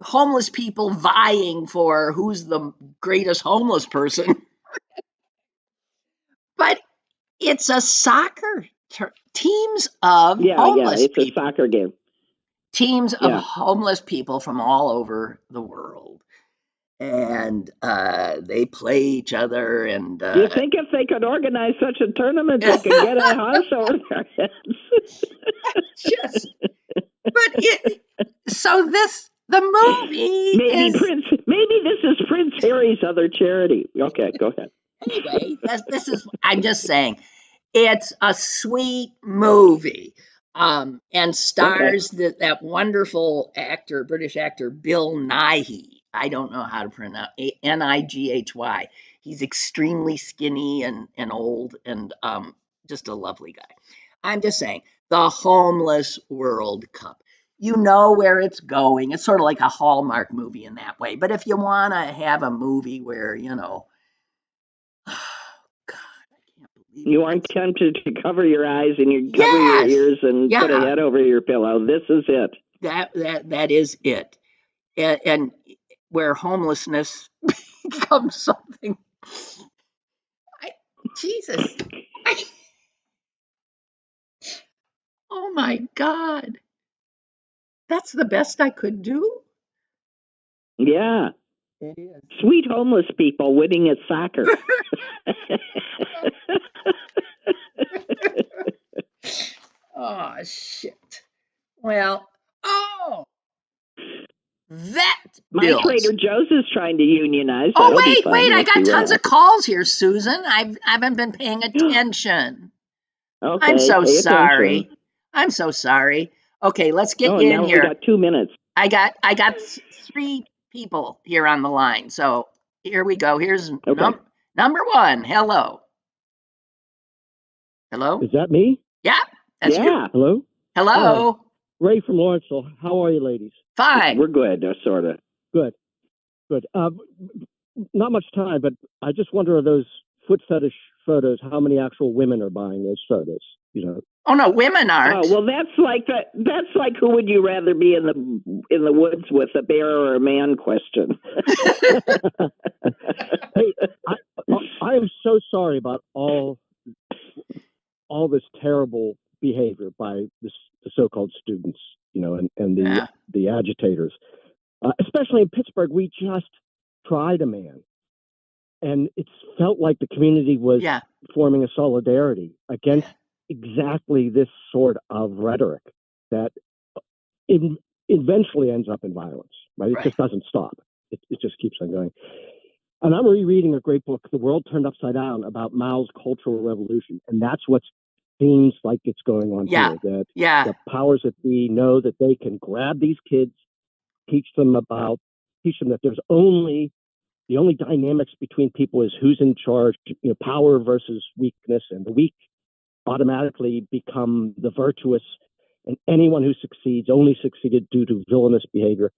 Speaker 2: homeless people vying for who's the greatest homeless person, but it's a soccer teams of homeless
Speaker 3: It's
Speaker 2: people.
Speaker 3: a soccer game.
Speaker 2: Teams of homeless people from all over the world, and they play each other. And
Speaker 3: do you think if they could organize such a tournament, they could get a house over their heads?
Speaker 2: So the movie
Speaker 3: maybe this is Prince Harry's other charity. Okay, go ahead.
Speaker 2: Anyway, I'm just saying, it's a sweet movie. And stars that wonderful actor, British actor, Bill Nighy. I don't know how to pronounce Nighy. He's extremely skinny and old, and just a lovely guy. I'm just saying, the homeless World Cup. You know where it's going. It's sort of like a Hallmark movie in that way. But if you want to have a movie where,
Speaker 3: you aren't tempted to cover your eyes and you cover your ears and put a head over your pillow. This is it.
Speaker 2: That is it. And where homelessness becomes something. Jesus. Oh my God. That's the best I could do?
Speaker 3: Yeah.
Speaker 2: It is.
Speaker 3: Sweet homeless people winning at soccer.
Speaker 2: Oh, shit. Well, that
Speaker 3: My Trader Joe's is trying to unionize.
Speaker 2: Oh, wait, I got tons of calls here, Susan. I haven't been paying attention.
Speaker 3: Okay,
Speaker 2: I'm so sorry. I'm so sorry. Okay, let's get you in here.
Speaker 3: We got 2 minutes.
Speaker 2: I got 3 people here on the line. So here we go. Here's number 1. Hello. Hello?
Speaker 4: Is that me?
Speaker 2: Yeah. That's you.
Speaker 4: Hello?
Speaker 2: Hello.
Speaker 4: Ray from Lawrenceville. How are you, ladies?
Speaker 2: Fine.
Speaker 3: We're good, sort of.
Speaker 4: Good. Not much time, but I just wonder, are those foot fetish photos, how many actual women are buying those photos?
Speaker 2: Oh no, women aren't.
Speaker 3: Oh well, that's like who would you rather be in the woods with, a bear or a man question.
Speaker 4: Hey, I am so sorry about all this terrible behavior by the so-called students, and the agitators, especially in Pittsburgh. We just tried a man, and it felt like the community was forming a solidarity against exactly this sort of rhetoric that eventually ends up in violence, right? It just doesn't stop. It just keeps on going. And I'm rereading a great book, The World Turned Upside Down, about Mao's Cultural Revolution. And that's what seems like it's going on here. That the powers that be know that they can grab these kids, teach them that there's the only dynamics between people is who's in charge, power versus weakness, and the weak automatically become the virtuous, and anyone who succeeds only succeeded due to villainous behavior,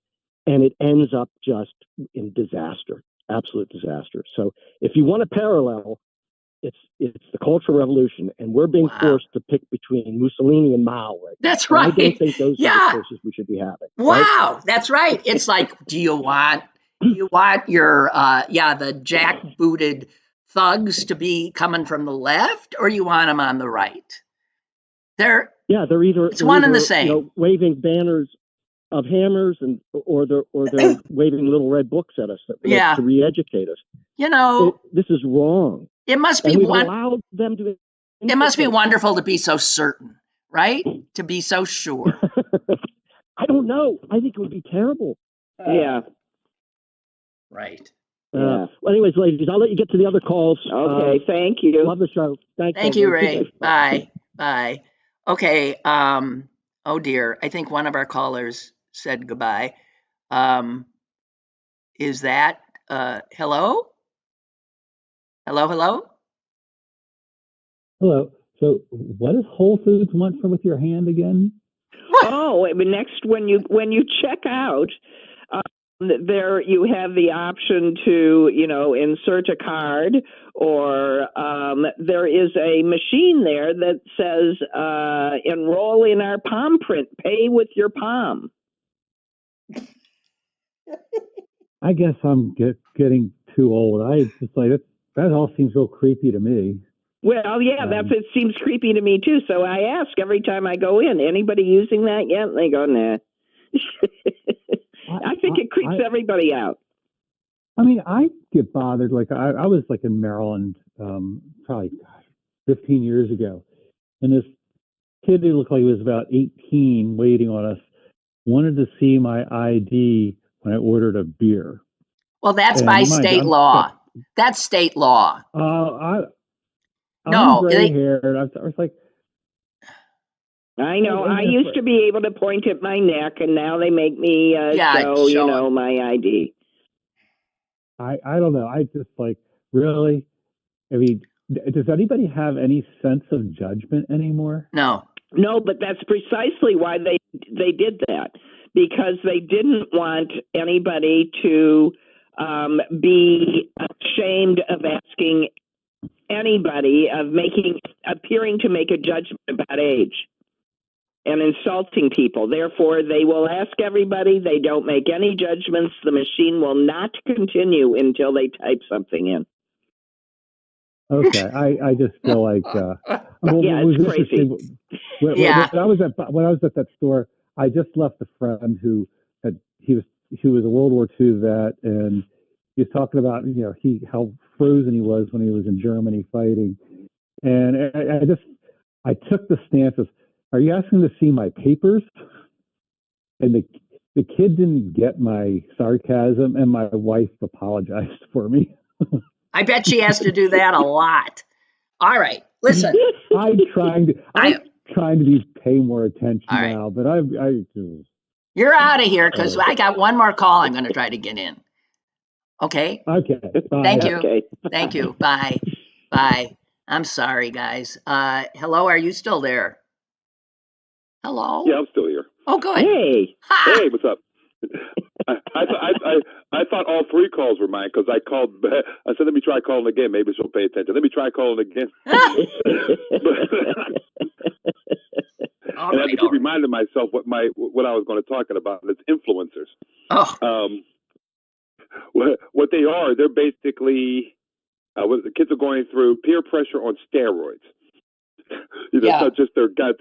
Speaker 4: and it ends up just in disaster, absolute disaster. So if you want a parallel, it's the Cultural Revolution, and we're being forced to pick between Mussolini and Mao right now.
Speaker 2: That's right.
Speaker 4: I don't think those are the choices we should be having.
Speaker 2: Wow, right? That's right. It's like, do you want you want your the jackbooted thugs to be coming from the left, or you want them on the right?
Speaker 4: they're either
Speaker 2: one and the same.
Speaker 4: Waving banners of hammers or they're waving little red books at us to re-educate us.
Speaker 2: This
Speaker 4: is wrong.
Speaker 2: It must be
Speaker 4: allowed them to.
Speaker 2: It must be wonderful to be so certain, right? To be so sure.
Speaker 4: I don't know. I think it would be terrible.
Speaker 3: Yeah.
Speaker 2: Right.
Speaker 4: Well, anyways, ladies, I'll let you get to the other calls.
Speaker 3: Okay, thank you.
Speaker 4: Love the show.
Speaker 2: Thank you, Ray. Bye. Bye. Okay. Oh dear. I think one of our callers said goodbye. Is that hello? Hello?
Speaker 5: Hello. So, what does Whole Foods want from with your hand again?
Speaker 3: Oh, next when you check out, there you have the option to insert a card, or there is a machine there that says enroll in our palm print, pay with your palm.
Speaker 5: I guess I'm getting too old. I just like that all seems real creepy to me.
Speaker 3: Well, yeah, it seems creepy to me too. So I ask every time I go in, anybody using that yet? And they go, nah. I think it creeps everybody out.
Speaker 5: I mean, I get bothered. Like I was like in Maryland, probably 15 years ago, and this kid who looked like he was about 18, waiting on us, wanted to see my ID when I ordered a beer.
Speaker 2: Well, that's by state law. That's state law.
Speaker 5: I'm gray-haired. I was like,
Speaker 3: I know. I used to be able to point at my neck, and now they make me show my ID.
Speaker 5: I don't know. I just like, really? I mean, does anybody have any sense of judgment anymore?
Speaker 2: No,
Speaker 3: but that's precisely why they did that, because they didn't want anybody to be ashamed of asking anybody, of appearing to make a judgment about age and insulting people. Therefore, they will ask everybody. They don't make any judgments. The machine will not continue until they type something in.
Speaker 5: Okay, I just feel like
Speaker 3: it's crazy.
Speaker 5: When I was at that store, I just left a friend who was a World War II vet, and he was talking about how frozen he was when he was in Germany fighting, and I took the stance of, are you asking to see my papers? And the kid didn't get my sarcasm, and my wife apologized for me.
Speaker 2: I bet she has to do that a lot. All right, listen.
Speaker 5: I'm trying to pay more attention now, but
Speaker 2: you're out of here because I got one more call I'm going to try to get in. Okay.
Speaker 5: Okay. Bye.
Speaker 2: Thank you.
Speaker 3: Okay.
Speaker 2: Thank you. Bye. Bye. I'm sorry, guys. Hello, are you still there? Hello.
Speaker 6: Yeah, I'm still here.
Speaker 2: Oh, good.
Speaker 3: Hey.
Speaker 6: Hey, what's up? I thought all three calls were mine because I called. I said, let me try calling again. Maybe she'll pay attention. Let me try calling again. And I just reminded myself what I was going to talk about. It's influencers.
Speaker 2: Oh.
Speaker 6: What they are, they're basically what the kids are going through peer pressure on steroids. It's not just the guy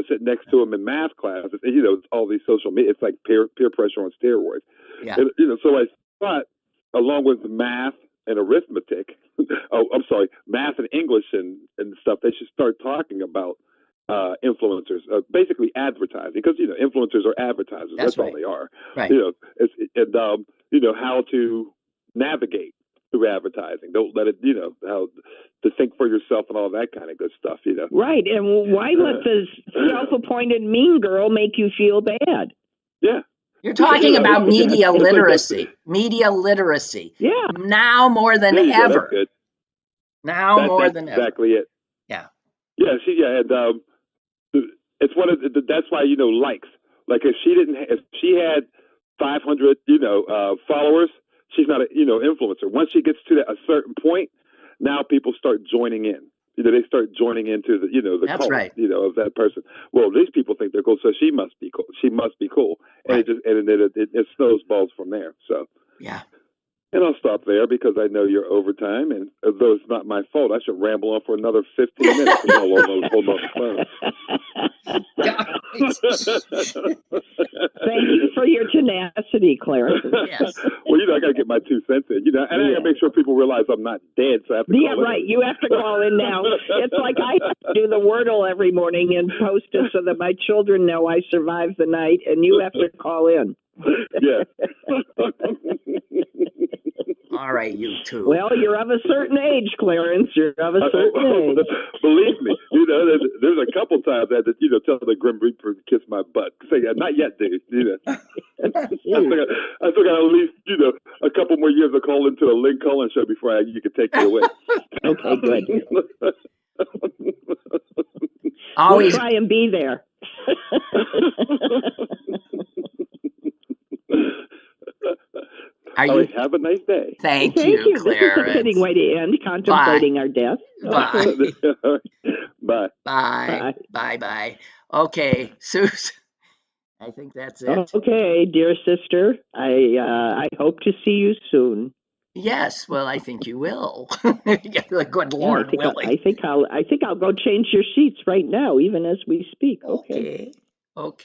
Speaker 6: sitting next to him in math class. It's all these social media. It's like peer pressure on steroids.
Speaker 2: Yeah.
Speaker 6: And, so I thought, along with math and arithmetic, math and English and stuff, they should start talking about influencers, basically advertising, because influencers are advertisers. That's
Speaker 2: right.
Speaker 6: all they are.
Speaker 2: Right.
Speaker 6: How to navigate through advertising. Don't let it, how to think for yourself and all that kind of good stuff.
Speaker 3: Right. And why let the self-appointed mean girl make you feel bad?
Speaker 6: Yeah.
Speaker 2: You're talking about media literacy. Media literacy.
Speaker 3: Yeah.
Speaker 2: Now more than ever.
Speaker 6: That's good.
Speaker 2: More than ever.
Speaker 6: Exactly it.
Speaker 2: Yeah.
Speaker 6: Yeah. And it's that's why likes. Like if she had 500 followers, she's not a influencer. Once she gets to a certain point, now people start joining in. They start joining into the the
Speaker 2: That's
Speaker 6: cult,
Speaker 2: right.
Speaker 6: of that person. Well, these people think they're cool, so she must be cool. She must be cool, and
Speaker 2: Right.
Speaker 6: it snowballs from there. So
Speaker 2: Yeah.
Speaker 6: And I'll stop there because I know you're overtime, and though it's not my fault, I should ramble on for another 15 minutes. I'll hold on the phone.
Speaker 3: Thank you for your tenacity, Clarence.
Speaker 2: Yes.
Speaker 6: Well, I got to get my 2 cents in, and I got to make sure people realize I'm not dead, so I have to call in.
Speaker 3: Right. You have to call in now. It's like I have to do the Wordle every morning and post it so that my children know I survived the night, and you have to call in.
Speaker 6: Yeah.
Speaker 2: All right, you two.
Speaker 3: Well, you're of a certain age, Clarence. You're of a certain age.
Speaker 6: Believe me, there's a couple times I had to, tell the Grim Reaper to kiss my butt. Say, not yet, dude. I still got at least, a couple more years to call into the Lynn Cullen show before you could take me away.
Speaker 3: Okay, good.
Speaker 2: Always
Speaker 3: we'll try and be there.
Speaker 6: All right, have a nice day.
Speaker 2: Thank you, Claire.
Speaker 3: This is a fitting way to end, contemplating our death.
Speaker 2: Bye.
Speaker 6: Bye.
Speaker 2: Bye. Bye. Bye. Okay, Susan. I think that's it.
Speaker 3: Okay, dear sister. I hope to see you soon.
Speaker 2: Yes, well, I think you will. Good Lord willing.
Speaker 3: I think I'll go change your sheets right now, even as we speak.
Speaker 2: Okay. Right.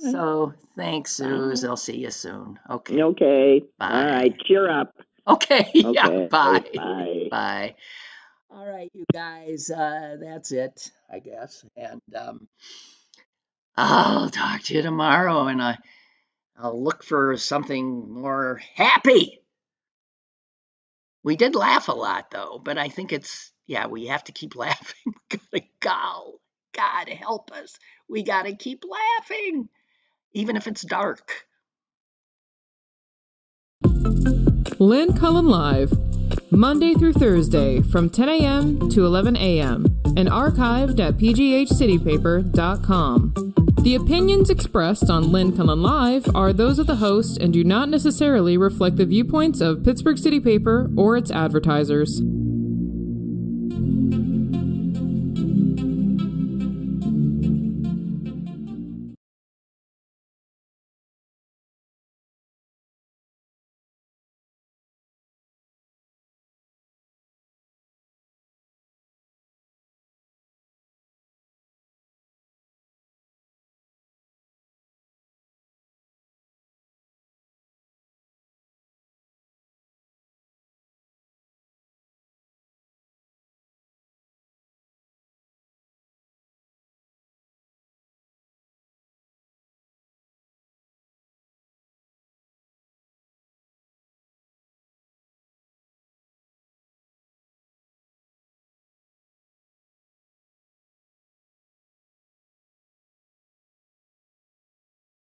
Speaker 2: So thanks, Suze. I'll see you soon. Okay.
Speaker 3: Okay.
Speaker 2: Bye.
Speaker 3: All right. Cheer up.
Speaker 2: Okay. Yeah. Bye.
Speaker 3: Bye.
Speaker 2: Bye. All right, you guys. That's it, I guess. And I'll talk to you tomorrow, and I'll look for something more happy. We did laugh a lot, though, but I think we have to keep laughing. God help us. We got to keep laughing, even if it's dark.
Speaker 1: Lynn Cullen Live, Monday through Thursday from 10 a.m. to 11 a.m. and archived at pghcitypaper.com. The opinions expressed on Lynn Cullen Live are those of the host and do not necessarily reflect the viewpoints of Pittsburgh City Paper or its advertisers.